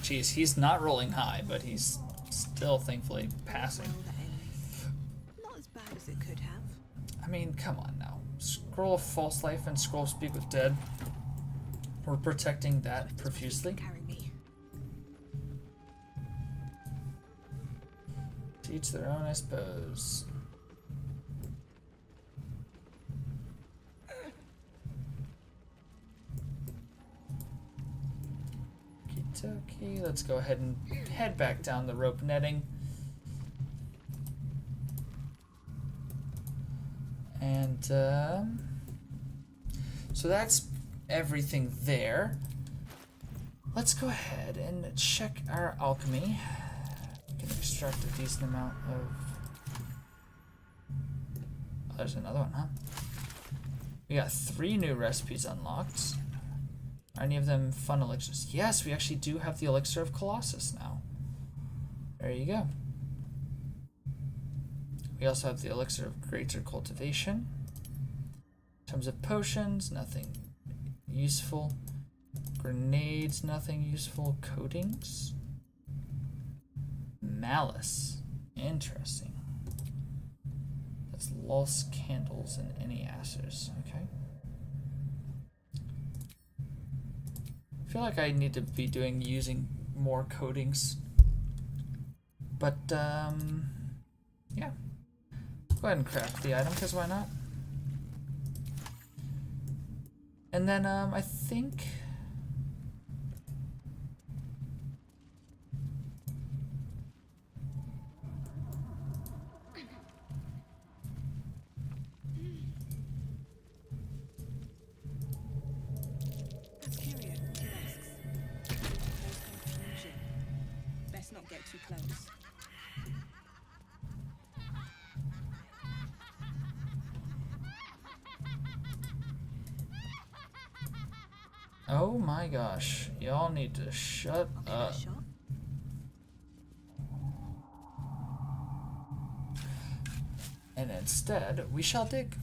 Jeez, he's not rolling high, but he's still thankfully passing. Not as bad as it could have. I mean, come on now. Scroll of False Life and Scroll of Speak with Dead. We're protecting that profusely. Carry me. To each their own, I suppose. Okay, let's go ahead and head back down the rope netting. And so that's everything there. Let's go ahead and check our alchemy. We can extract a decent amount of... Oh, there's another one, huh? We got 3 new recipes unlocked. Are any of them fun elixirs? Yes, we actually do have the Elixir of Colossus now. There you go. We also have the Elixir of Greater Cultivation. In terms of potions, nothing useful. Grenades, nothing useful. Coatings. Malice. Interesting. That's Lulse Candles and any Acers. Okay. I feel like I need to be using more coatings. But, yeah. Go ahead and craft the item, because why not? And then, I think... That's curious. There's confusion. Best not get too close. Oh my gosh. Y'all need to shut up. And instead, we shall dig.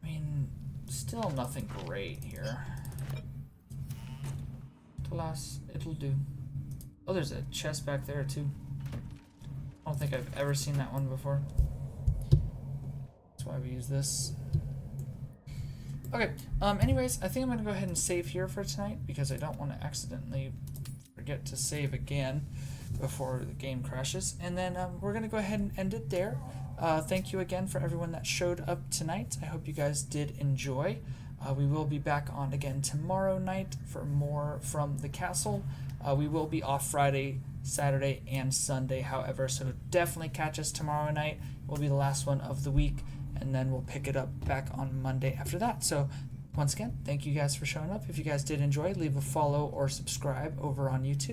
I mean, still nothing great here. Alas, it'll do. Oh, there's a chest back there too. I don't think I've ever seen that one before. That's why we use this. Okay, anyways, I think I'm going to go ahead and save here for tonight because I don't want to accidentally forget to save again before the game crashes. And then we're going to go ahead and end it there. Thank you again for everyone that showed up tonight. I hope you guys did enjoy. We will be back on again tomorrow night for more from the castle. We will be off Friday, Saturday, and Sunday, however, so definitely catch us tomorrow night. It will be the last one of the week. And then we'll pick it up back on Monday after that. So once again, thank you guys for showing up. If you guys did enjoy, leave a follow or subscribe over on YouTube.